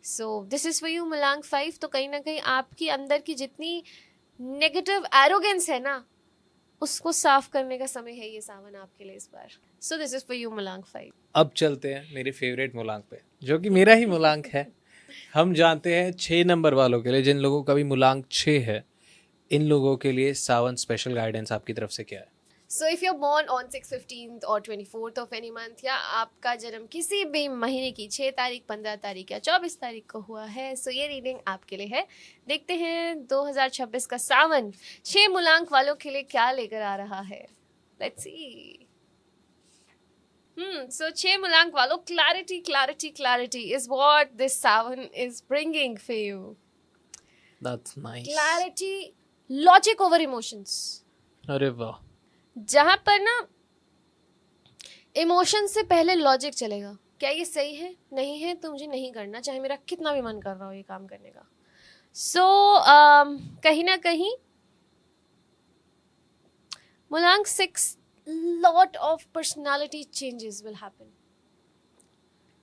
So this is for you मलांग 5. तो कहीं ना कहीं आपकी अंदर की जितनी नेगेटिव एरोगेंस है ना, उसको साफ करने का समय है ये सावन आपके लिए इस बार. So this is for you मलांग 5. अब चलते हैं मेरे फेवरेट मूलांक पे, जो कि मेरा ही मूलांक है. हम जानते हैं 6 नंबर वालों के लिए, जिन लोगों का भी मूलांक 6 है, इन लोगों के लिए सावन स्पेशल गाइडेंस आपकी तरफ से क्या है? So if you are born on 6, 15 और 24 ऑफ एनी मंथ, या आपका जन्म किसी भी महीने की 6 तारीख, 15 तारीख या 24 तारीख को हुआ है, सो ये रीडिंग आपके लिए है. देखते हैं 2026 का सावन 6 मूलांक वालों के लिए क्या लेकर आ रहा है. Let's see. So 6 मूलांक वालों, clarity is what this Sawan is bringing for you. That's nice. Clarity, logic over emotions. अरे वाह. जहाँ पर ना इमोशन से पहले लॉजिक चलेगा, क्या ये सही है, नहीं है तो मुझे नहीं करना, चाहे मेरा कितना भी मन कर रहा हो ये काम करने का. सो कहीं ना कहीं मूलांक 6, lot of personality changes will happen.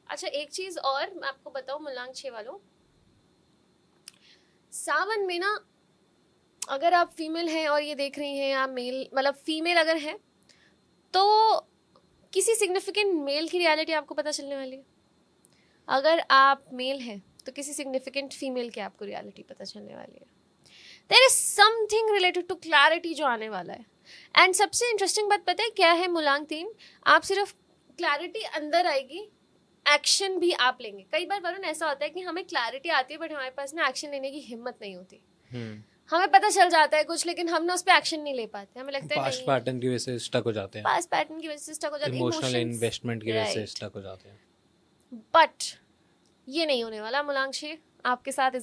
अच्छा, एक चीज और मैं आपको बताऊं मूलांक 6 वालों, सावन में ना अगर आप फीमेल हैं और ये देख रही हैं, या मेल मतलब फीमेल अगर है, तो किसी सिग्निफिकेंट मेल की रियलिटी आपको पता चलने वाली है. अगर आप मेल हैं तो किसी सिग्निफिकेंट फीमेल की आपको रियलिटी पता चलने वाली है. There is something related to clarity जो आने वाला है. एंड सबसे इंटरेस्टिंग बात पता है क्या है मूलांक 3, आप सिर्फ क्लैरिटी अंदर आएगी, एक्शन भी आप लेंगे. कई बार वरुण ऐसा होता है कि हमें क्लैरिटी आती है बट हमारे पास ना एक्शन लेने की हिम्मत नहीं होती. हमें पता चल जाता है कुछ, लेकिन हम ना उस पर एक्शन नहीं ले पाते. हमें लगता है पास्ट पैटर्न की वजह से स्टक हो जाते हैं, पास्ट पैटर्न की वजह से स्टक हो जाते हैं, इमोशनल इन्वेस्टमेंट की वजह से स्टक हो जाते हैं. बट ये नहीं होने वाला मूलांक 6 आपके साथ.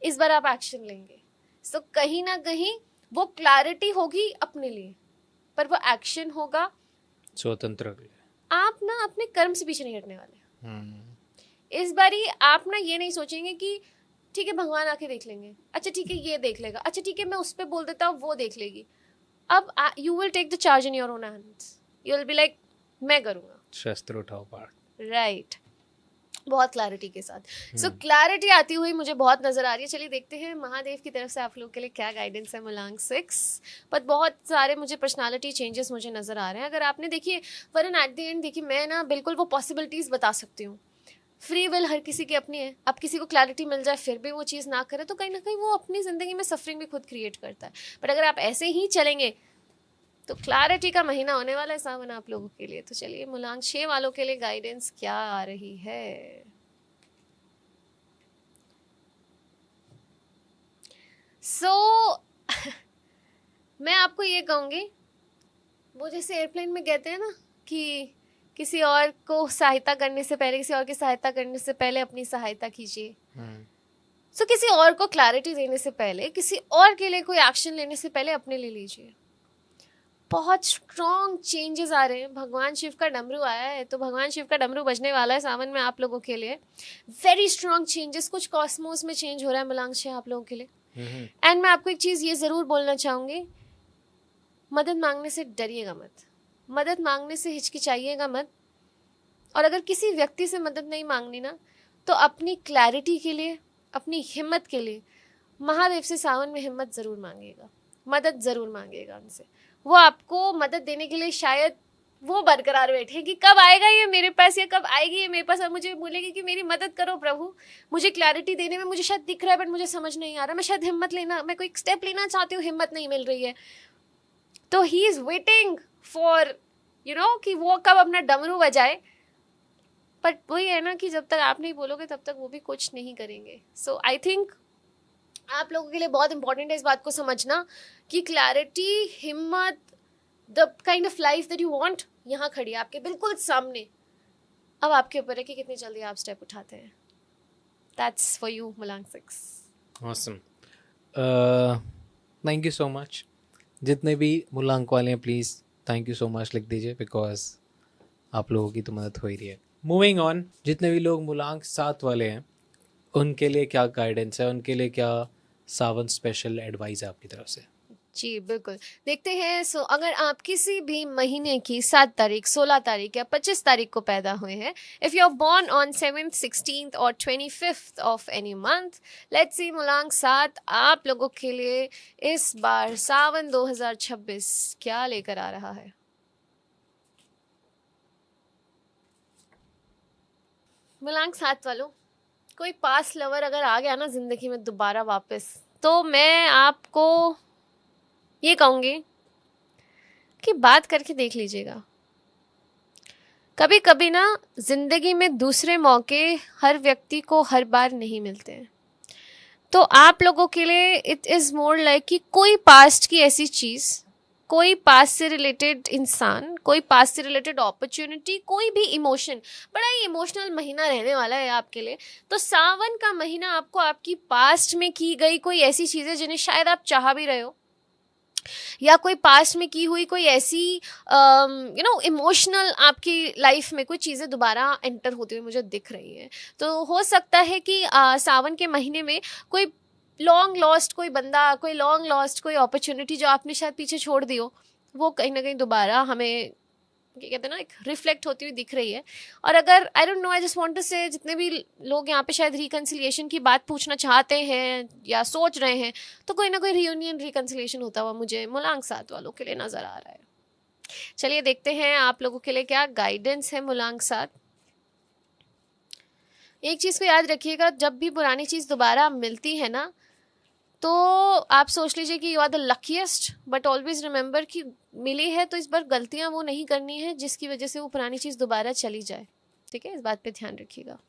इस बार आप एक्शन लेंगे. सो कहीं ना कहीं वो क्लैरिटी होगी अपने लिए, पर वो एक्शन होगा स्वतंत्र के लिए. आप ना अपने कर्म से पीछे नहीं हटने वाले. इस बारी आप ना ये नहीं सोचेंगे कि ठीक है भगवान आके देख लेंगे, अच्छा ठीक है ये देख लेगा, अच्छा ठीक है मैं उस पर बोल देता हूँ वो देख लेगी. अब you will take the charge in your own hands. You will be like मैं करूँगा, शस्त्र उठाओ पाठ. राइट. बहुत क्लैरिटी के साथ. सो क्लैरिटी आती हुई मुझे बहुत नजर आ रही है. चलिए देखते हैं महादेव की तरफ से आप लोग के लिए क्या गाइडेंस है मूलांक 6. पर बहुत सारे मुझे पर्सनालिटी चेंजेस मुझे नजर आ रहे हैं. अगर आपने देखिए वरन एट द एंड देखिए, मैं ना बिल्कुल वो पॉसिबिलिटीज बता सकती हूँ. फ्री विल हर किसी की अपनी है. अब किसी को क्लैरिटी मिल जाए फिर भी वो चीज़ ना करे तो कहीं ना कहीं वो अपनी ज़िंदगी में सफरिंग भी खुद क्रिएट करता है. बट अगर आप ऐसे ही चलेंगे तो क्लैरिटी का महीना होने वाला है सावन आप लोगों के लिए. तो चलिए मूलांक 6 वालों के लिए गाइडेंस क्या आ रही है. मैं आपको ये कहूँगी, वो जैसे एयरप्लेन में कहते हैं ना कि किसी और को सहायता करने से पहले, किसी और की सहायता करने से पहले अपनी सहायता कीजिए. सो किसी और को क्लैरिटी देने से पहले, किसी और के लिए कोई एक्शन लेने से पहले अपने लिए लीजिए. बहुत स्ट्रॉन्ग चेंजेस आ रहे हैं. भगवान शिव का डमरू आया है, तो भगवान शिव का डमरू बजने वाला है सावन में आप लोगों के लिए. वेरी स्ट्रॉन्ग चेंजेस, कुछ कॉस्मोस में चेंज हो रहा है मूलांक 6 आप लोगों के लिए. एंड मैं आपको एक चीज़ ये ज़रूर बोलना चाहूँगी, मदद मांगने से डरिएगा मत, मदद मांगने से हिचकिचाइएगा मत. और अगर किसी व्यक्ति से मदद नहीं मांगनी ना, तो अपनी क्लैरिटी के लिए, अपनी हिम्मत के लिए महादेव से सावन में हिम्मत ज़रूर मांगिएगा, मदद ज़रूर मांगिएगा उनसे. वो आपको मदद देने के लिए शायद वो बरकरार बैठे कि कब आएगा ये मेरे पास या कब आएगी ये मेरे पास और मुझे बोलेगी कि मेरी मदद करो प्रभु, मुझे क्लैरिटी देने में मुझे शायद दिख रहा है बट मुझे समझ नहीं आ रहा, मैं शायद मैं कोई स्टेप लेना चाहती हूँ, हिम्मत नहीं मिल रही है. तो ही इज वेटिंग फॉर कि वो कब अपना डमरू बजाए. बट वही है ना कि जब तक आप नहीं बोलोगे तब तक वो भी कुछ नहीं करेंगे. सो आई थिंक आप लोगों के लिए बहुत इंपॉर्टेंट है इस बात को समझना कि क्लैरिटी, हिम्मत, the kind of life that you want यहाँ खड़ी है आपके बिल्कुल सामने. अब आपके ऊपर है कि कितनी जल्दी आप स्टेप उठाते हैं. दैट्स फॉर यू मलांग 6. Awesome. Thank you so much. जितने भी मूलांक वाले हैं please thank you so much लिख दीजिए, बिकॉज आप लोगों की तो मदद हो ही रही है. मूविंग ऑन, जितने भी लोग मूलांक 7 वाले हैं उनके लिए क्या गाइडेंस है, उनके लिए क्या सावन स्पेशल एडवाइस है आपकी तरफ से? जी बिल्कुल, देखते हैं. सो अगर आप किसी भी महीने की 7 तारीख, 16 तारीख या 25 तारीख को पैदा हुए हैं, if you are born on 7th, 16th और 25th of any month, let's see मूलांक 7 आप लोगों के लिए इस बार सावन 2026 क्या लेकर आ रहा है. मूलांक 7 वालों, कोई पास लवर अगर आ गया ना जिंदगी में दोबारा वापस, तो मैं आपको ये कहूँगी कि बात करके देख लीजिएगा. कभी कभी ना जिंदगी में दूसरे मौके हर व्यक्ति को हर बार नहीं मिलते हैं. तो आप लोगों के लिए इट इज़ मोर लाइक कि कोई पास्ट की ऐसी चीज़, कोई पास्ट से रिलेटेड इंसान, कोई पास्ट से रिलेटेड अपॉर्चुनिटी, कोई भी इमोशन, बड़ा ही इमोशनल महीना रहने वाला है आपके लिए. तो सावन का महीना आपको आपकी पास्ट में की गई कोई ऐसी चीज़ें जिन्हें शायद आप चाह भी रहे हो, या कोई पास्ट में की हुई कोई ऐसी इमोशनल आपकी लाइफ में कोई चीज़ें दोबारा एंटर होती हुई मुझे दिख रही हैं. तो हो सकता है कि सावन के महीने में कोई लॉन्ग लॉस्ट कोई बंदा, कोई लॉन्ग लॉस्ट कोई अपॉर्चुनिटी जो आपने शायद पीछे छोड़ दी हो, वो कहीं ना कहीं दोबारा हमें क्या कहते हैं ना, एक रिफ्लेक्ट होती हुई दिख रही है. और अगर I don't know, I just want to say, जितने भी लोग यहाँ पे शायद रिकन्सिलिएशन की बात पूछना चाहते हैं या सोच रहे हैं, तो कोई ना कोई रियूनियन रिकन्सिलिएशन होता हुआ मुझे मूलांक 7 वालों के लिए नज़र आ रहा है. चलिए देखते हैं आप लोगों के लिए क्या गाइडेंस है मूलांक 7. एक चीज़ को याद रखिएगा, जब भी पुरानी चीज़ दोबारा मिलती है ना, तो आप सोच लीजिए कि you are the luckiest, but always remember कि मिली है तो इस बार गलतियां वो नहीं करनी है जिसकी वजह से वो पुरानी चीज़ दोबारा चली जाए. ठीक है, इस बात पे ध्यान रखिएगा.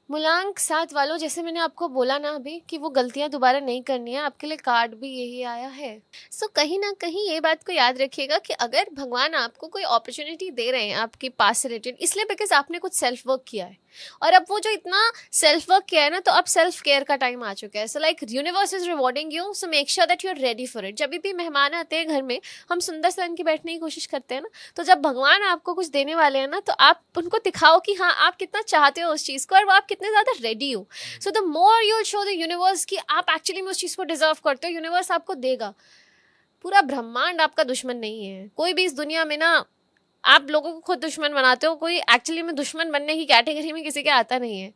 मूलांक 7 वालों, जैसे मैंने आपको बोला ना अभी कि वो गलतियां दोबारा नहीं करनी है, आपके लिए कार्ड भी यही आया है. सो कहीं ना कहीं ये बात को याद रखिएगा कि अगर भगवान आपको कोई अपॉर्चुनिटी दे रहे हैं आपके पास से रिलेटेड, इसलिए बिकॉज आपने कुछ सेल्फ वर्क किया है, और अब वो जो इतना सेल्फ वर्क किया है ना, तो अब सेल्फ केयर का टाइम आ चुका है. So like universe is rewarding you, so make sure that you are ready for it. जब भी मेहमान आते हैं घर में, हम सुंदर से उनके बैठने की कोशिश करते हैं ना, तो जब भगवान आपको कुछ देने वाले हैं ना, तो आप उनको दिखाओ कि हाँ आप कितना चाहते हो उस चीज़ को और वो आप कितने ज़्यादा रेडी हो. So the more you show the universe कि आप एक्चुअली में उस चीज़ को डिजर्व करते हो, यूनिवर्स आपको देगा. पूरा ब्रह्मांड आपका दुश्मन नहीं है. कोई भी इस दुनिया में ना, आप लोगों को खुद दुश्मन बनाते हो, कोई एक्चुअली में दुश्मन बनने की कैटेगरी में किसी के आता नहीं है.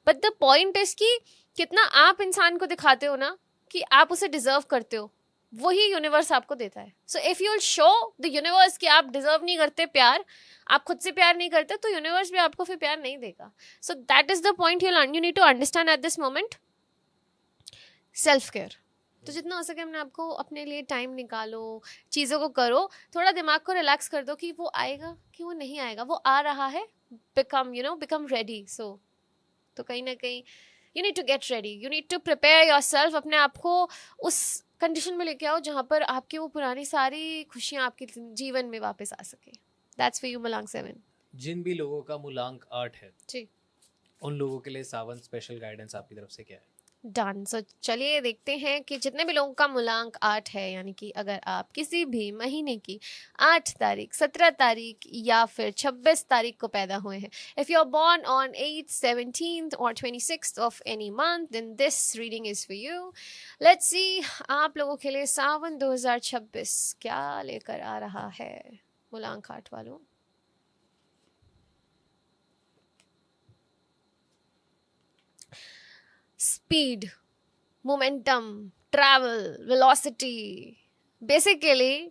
बट द पॉइंट इज कि कितना आप इंसान को दिखाते हो ना कि आप उसे डिजर्व करते हो, वही यूनिवर्स आपको देता है. So if you will show the universe कि आप डिजर्व नहीं करते प्यार, आप खुद से प्यार नहीं करते, तो यूनिवर्स भी आपको फिर प्यार नहीं देगा. So that is the point you need to understand at this moment. Self care. तो जितना हो सके अपने आपको, अपने लिए टाइम निकालो, चीज़ों को करो, थोड़ा दिमाग को रिलैक्स कर दो कि वो आएगा कि वो नहीं आएगा, वो आ रहा है. Become ready. सो तो कहीं ना कहीं you need to get ready, you need to prepare yourself. अपने आप को उस कंडीशन में लेके आओ जहाँ पर आपकी वो पुरानी सारी खुशियाँ आपके जीवन में वापस आ सके. दैट्स फॉर यू मूलांक 7. जिन भी लोगों का मूलांक 8 है जी, उन लोगों के लिए सावन स्पेशल गाइडेंस आपकी तरफ से क्या है? डन. सो चलिए देखते हैं कि जितने भी लोगों का मूलांक 8 है, यानी कि अगर आप किसी भी महीने की 8 तारीख, 17 तारीख या फिर 26 तारीख को पैदा हुए हैं, if you are born on 8th, 17th और 26th of any month, then this reading is for you. Let's see आप लोगों के लिए सावन 2026 क्या लेकर आ रहा है मूलांक 8 वालों. Speed, momentum, travel, velocity. Basically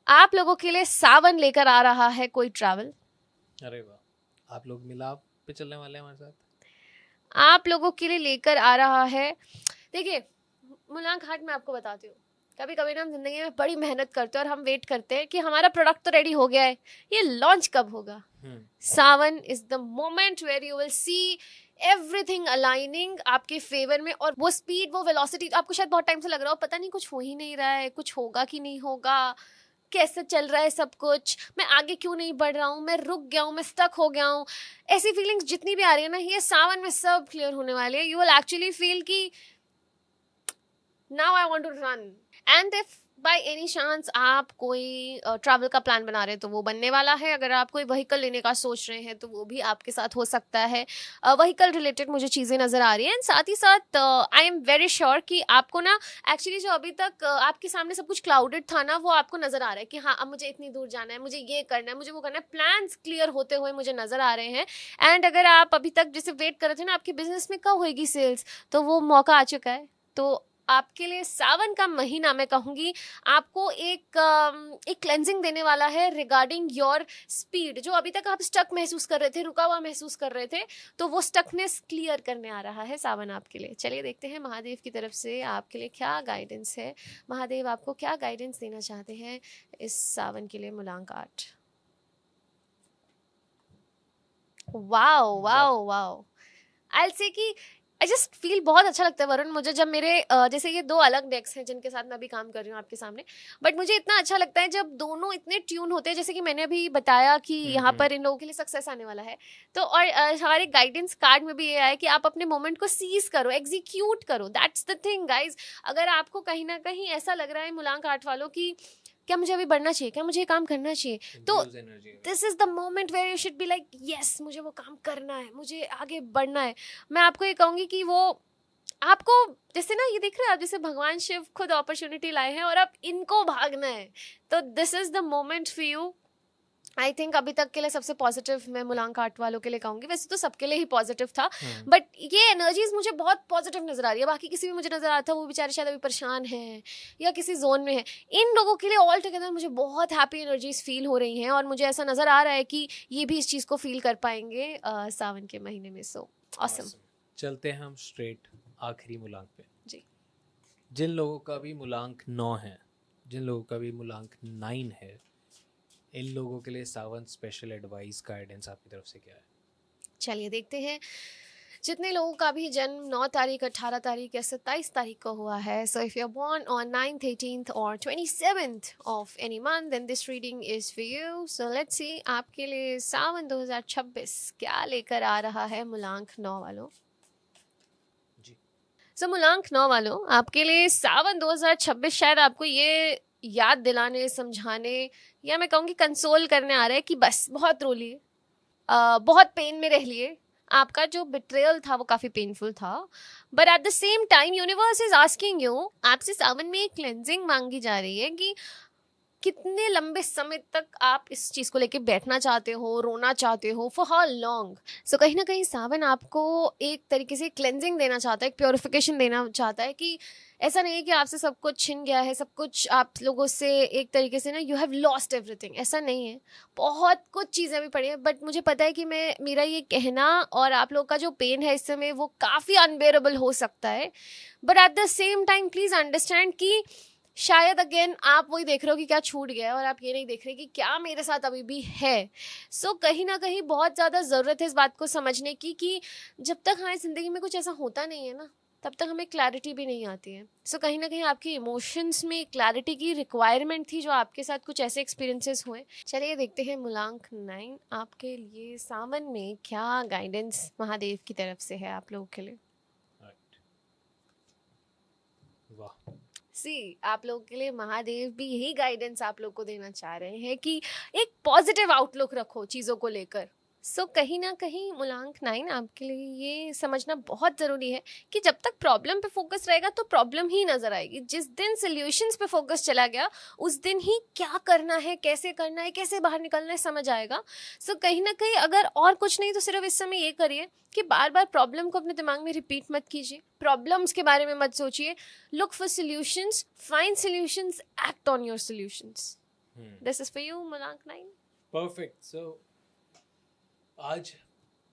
आप लोगों के लिए सावन लेकर आ रहा है कोई ट्रैवल। अरे वाह, आप लोग मिलाप पे चलने वाले हैं हमारे साथ। आप लोगों के लिए लेकर आ रहा है, देखिए मुलांक हाट मैं आपको बताती हूँ, कभी कभी ना हम जिंदगी में बड़ी मेहनत करते हैं और हम वेट करते हैं कि हमारा प्रोडक्ट तो रेडी हो गया है, ये लॉन्च कब होगा। Sawan is the moment where you will see everything aligning आपके फेवर में, और वो स्पीड, वो वेलोसिटी आपको शायद बहुत टाइम से लग रहा हो पता नहीं कुछ हो ही नहीं रहा है, कुछ होगा कि नहीं होगा, कैसे चल रहा है सब कुछ, मैं आगे क्यों नहीं बढ़ रहा हूँ, मैं रुक गया हूँ, मैं स्टक हो गया हूँ। ऐसी फीलिंग्स जितनी भी आ रही है ना, ये सावन में सब क्लियर होने वाले हैं। यू विल एक्चुअली फील कि now I want to run. And if by any chance आप कोई ट्रैवल का प्लान बना रहे हैं तो वो बनने वाला है। अगर आप कोई व्हीकल लेने का सोच रहे हैं तो वो भी आपके साथ हो सकता है। व्हीकल रिलेटेड मुझे चीज़ें नज़र आ रही हैं। एंड साथ ही साथ आई एम वेरी श्योर कि आपको ना एक्चुअली जो अभी तक आपके सामने सब कुछ क्लाउडेड था ना, वो आपको नज़र आ रहा है कि हाँ अब मुझे इतनी दूर जाना है, मुझे ये करना है, मुझे वो करना है। प्लान्स क्लियर होते हुए मुझे नज़र आ रहे हैं। एंड अगर आप अभी तक जैसे वेट कर रहे थे ना आपके बिजनेस में कब होएगी सेल्स, तो वो मौका आ चुका है। तो आपके लिए सावन का महीना मैं कहूँगी आपको एक क्लेंजिंग देने वाला है रिगार्डिंग योर स्पीड। जो अभी तक आप स्टक महसूस कर रहे थे, रुका हुआ महसूस कर रहे थे, तो वो स्टकनेस क्लियर करने आ रहा है सावन आपके लिए। चलिए देखते हैं महादेव की तरफ से आपके लिए क्या गाइडेंस है। महादेव आपको क्या गाइडेंस देना चाहते हैं इस सावन के लिए मुलांक आठ। वाओ वाओ वाओ, आई से कि आई जस्ट फील बहुत अच्छा लगता है वरुण मुझे जब मेरे जैसे ये दो अलग डेक्स हैं जिनके साथ मैं अभी काम कर रही हूँ आपके सामने, बट मुझे इतना अच्छा लगता है जब दोनों इतने ट्यून होते हैं। जैसे कि मैंने अभी बताया कि यहाँ पर इन लोगों के लिए सक्सेस आने वाला है, तो और हमारे गाइडेंस कार्ड में भी ये आया कि आप अपने मोमेंट को सीज करो, एग्जीक्यूट करो। That's the thing guys. अगर आपको कहीं ना कहीं ऐसा लग रहा है मुलांक आठ वालों की क्या मुझे अभी बढ़ना चाहिए, क्या मुझे ये काम करना चाहिए, तो this is the moment where you should be like yes मुझे वो काम करना है, मुझे आगे बढ़ना है। मैं आपको ये कहूँगी कि वो आपको जैसे ना ये देख रहे हैं आप, जैसे भगवान शिव खुद अपॉर्चुनिटी लाए हैं और अब इनको भागना है, तो this is the moment for you. I think अभी तक के लिए सबसे पॉजिटिव मैं मुलांक आठ वालों के लिए कहूँगी। वैसे तो सबके लिए ही पॉजिटिव था, बट ये एनर्जीज मुझे बहुत पॉजिटिव नजर आ रही है। बाकी किसी भी मुझे नजर आता है वो बेचारे शायद अभी परेशान हैं या किसी जोन में है, इन लोगों के लिए ऑल टुगेदर मुझे बहुत हैप्पी एनर्जीज फील हो रही हैं और मुझे ऐसा नजर आ रहा है कि ये भी इस चीज़ को फील कर पाएंगे सावन के महीने में। So awesome. चलते हैं हम स्ट्रेट आखिरी मुलांक पे जी। जिन लोगों का भी मुलांक 9 है, जिन लोगों का भी मुलांक 9 है, इन लोगों के लिए सावन स्पेशल एडवाइस गाइडेंस आपकी तरफ से क्या है। चलिए देखते हैं जितने लोगों का भी जन्म 9 तारीख, 18 तारीख या 27 तारीख को हुआ है। So if you are born on 9th, 18th और 27th of any month then this reading is for you. So let's see आपके लिए सावन 2026 क्या लेकर आ रहा है मुलांक 9 वालों। सो मुलांक 9 वालों आपके लिए सावन 2026 शायद आपको ये याद दिलाने, समझाने या मैं कहूँगी कंसोल करने आ रहा है कि बस बहुत रो लिए, बहुत पेन में रह लिए। आपका जो बिट्रेयल था वो काफ़ी पेनफुल था, but at the same time universe is asking you, आपसे सावन में एक क्लेंजिंग मांगी जा रही है कि कितने लंबे समय तक आप इस चीज़ को लेके बैठना चाहते हो, रोना चाहते हो, फॉर हाउ लॉन्ग। सो कहीं ना कहीं सावन आपको एक तरीके से क्लेंजिंग देना चाहता है, एक प्योरिफिकेशन देना चाहता है कि ऐसा नहीं है कि आपसे सब कुछ छिन गया है, सब कुछ आप लोगों से एक तरीके से ना यू हैव लॉस्ट एवरीथिंग, ऐसा नहीं है। बहुत कुछ चीज़ें भी पड़ी हैं, बट मुझे पता है कि मैं मेरा ये कहना और आप लोग का जो पेन है इस समय वो काफ़ी अनबेरेबल हो सकता है, but at the same time please understand कि शायद अगेन आप वही देख रहे हो कि क्या छूट गया है और आप ये नहीं देख रहे कि क्या मेरे साथ अभी भी है। सो कहीं ना कहीं बहुत ज़्यादा ज़रूरत है इस बात को समझने की कि जब तक हमारी ज़िंदगी में कुछ ऐसा होता नहीं है ना, तब तक हमें क्लैरिटी भी नहीं आती है। सो कहीं ना कहीं आपकी इमोशंस में क्लैरिटी की रिक्वायरमेंट थी, जो आपके साथ कुछ ऐसे एक्सपीरियंसेस हुए। चलिए देखते हैं मुलांक 9 आपके लिए सावन में क्या गाइडेंस महादेव की तरफ से है आप लोगों के लिए। वाह, सी आप लोगों के लिए महादेव भी यही गाइडेंस आप लोग को देना चाह रहे हैं कि एक पॉजिटिव आउटलुक रखो चीज़ों को लेकर। सो कहीं ना कहीं मुलांक 9 आपके लिए ये समझना बहुत ज़रूरी है कि जब तक प्रॉब्लम पे फोकस रहेगा तो प्रॉब्लम ही नज़र आएगी। जिस दिन सॉल्यूशंस पे फोकस चला गया उस दिन ही क्या करना है, कैसे करना है, कैसे बाहर निकलना है समझ आएगा। सो कहीं ना कहीं अगर और कुछ नहीं तो सिर्फ इस समय ये करिए कि बार बार प्रॉब्लम को अपने दिमाग में रिपीट मत कीजिए, प्रॉब्लम्स के बारे में मत सोचिए। Look for solutions, find solutions, act on your solutions. This is for you मलांक 9। परफेक्ट। सो आज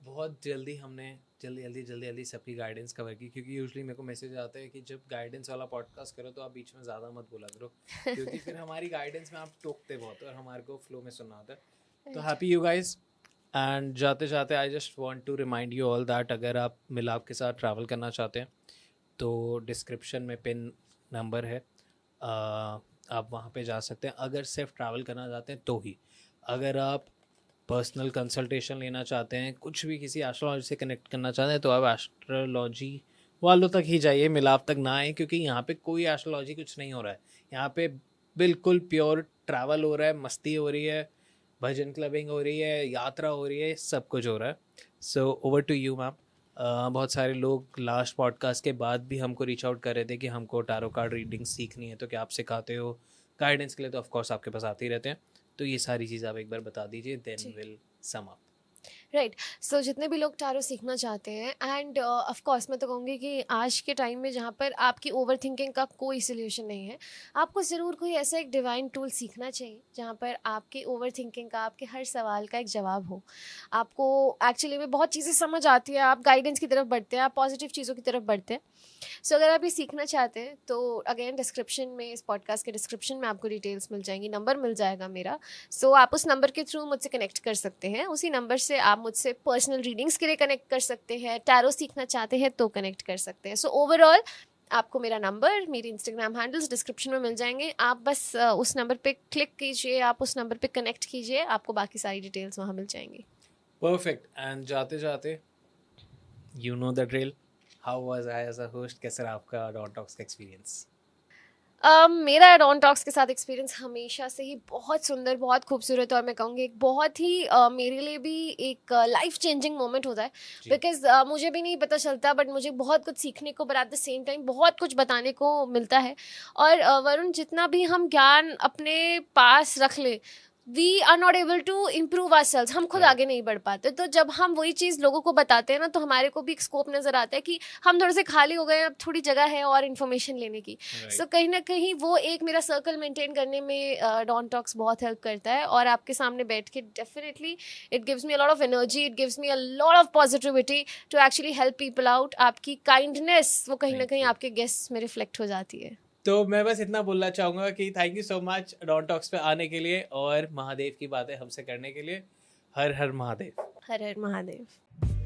बहुत हमने जल्दी सबकी गाइडेंस कवर की, क्योंकि यूजुअली मेरे को मैसेज आता है कि जब गाइडेंस वाला पॉडकास्ट करो तो आप बीच में ज़्यादा मत बोला करो, क्योंकि फिर हमारी गाइडेंस में आप टोकते बहुत और हमारे को फ्लो में सुनना होता है। तो हैप्पी यू गाइज। एंड जाते जाते I just want to remind you all that अगर आप मिलाप के साथ ट्रैवल करना चाहते हैं तो डिस्क्रिप्शन में पिन नंबर है, आप वहाँ पे जा सकते हैं। अगर सिर्फ ट्रैवल करना चाहते हैं तो ही, अगर आप पर्सनल कंसल्टेशन लेना चाहते हैं, कुछ भी किसी एस्ट्रोलॉजी से कनेक्ट करना चाहते हैं तो आप एस्ट्रोलॉजी वालों तक ही जाइए, मिलाप तक ना आए, क्योंकि यहाँ पे कोई एस्ट्रोलॉजी कुछ नहीं हो रहा है। यहाँ पे बिल्कुल प्योर ट्रैवल हो रहा है, मस्ती हो रही है, भजन क्लबिंग हो रही है, यात्रा हो रही है, सब कुछ हो रहा है। So over to you ma'am. बहुत सारे लोग लास्ट पॉडकास्ट के बाद भी हमको रीच आउट कर रहे थे कि हमको टैरो कार्ड रीडिंग सीखनी है, तो क्या आप सिखाते हो? गाइडेंस के लिए तो ऑफकोर्स आपके पास आते ही रहते हैं, तो ये सारी चीज़ आप एक बार बता दीजिए, then will sum up. Right. So जितने भी लोग टैरो सीखना चाहते हैं, एंड ऑफ कोर्स मैं तो कहूँगी कि आज के टाइम में जहाँ पर आपकी ओवर थिंकिंग का कोई सोल्यूशन नहीं है, आपको ज़रूर कोई ऐसा एक डिवाइन टूल सीखना चाहिए जहाँ पर आपकी ओवर थिंकिंग का, आपके हर सवाल का एक जवाब हो। आपको एक्चुअली में बहुत चीज़ें समझ आती है, आप गाइडेंस की तरफ बढ़ते हैं, आप पॉजिटिव चीज़ों की तरफ बढ़ते हैं। सो अगर आप ये सीखना चाहते हैं तो अगेन डिस्क्रिप्शन में, इस पॉडकास्ट के डिस्क्रिप्शन में आपको डिटेल्स मिल जाएंगी, नंबर मिल जाएगा मेरा। सो आप उस नंबर के थ्रू मुझसे कनेक्ट कर सकते हैं। उसी नंबर से आप मुझसे पर्सनल रीडिंग्स के लिए कनेक्ट कर सकते हैं, टैरो सीखना चाहते हैं तो कनेक्ट कर सकते हैं। सो ओवरऑल आपको मेरा नंबर, मेरी इंस्टाग्राम हैंडल्स डिस्क्रिप्शन में मिल जाएंगे। आप बस उस नंबर पे क्लिक कीजिए, आप उस नंबर पे कनेक्ट कीजिए, आपको बाकी सारी डिटेल्स वहाँ मिल जाएंगी। परफेक्ट। एंड जाते जाते you know the drill, how was I as a host? कैसा रहा आपका डॉन टॉक्स का एक्सपीरियंस? मेरा डॉन टॉक्स के साथ एक्सपीरियंस हमेशा से ही बहुत सुंदर, बहुत खूबसूरत, और मैं कहूँगी एक बहुत ही मेरे लिए भी एक लाइफ चेंजिंग मोमेंट होता है। बिकॉज मुझे भी नहीं पता चलता, बट मुझे बहुत कुछ सीखने को, but at the same time बहुत कुछ बताने को मिलता है। और वरुण, जितना भी हम ज्ञान अपने पास रख ले, we are not able to improve our sales, हम खुद आगे नहीं बढ़ पाते। तो जब हम वही चीज़ लोगों को बताते हैं ना, तो हमारे को भी एक स्कोप नज़र आता है कि हम थोड़े से खाली हो गए हैं, अब थोड़ी जगह है और इन्फॉर्मेशन लेने की। सो कहीं ना कहीं वो एक मेरा सर्कल मेंटेन करने में डॉन टॉक्स बहुत हेल्प करता है। और आपके सामने बैठ के definitely it gives me a lot of energy, it gives me a lot of positivity to actually help people out. आपकी काइंडनेस वो कहीं ना कहीं आपके गेस्ट में रिफ्लेक्ट हो जाती है। तो मैं बस इतना बोलना चाहूँगा कि thank you so much Dawn Talks पे आने के लिए और महादेव की बातें हमसे करने के लिए। हर हर महादेव। हर हर महादेव।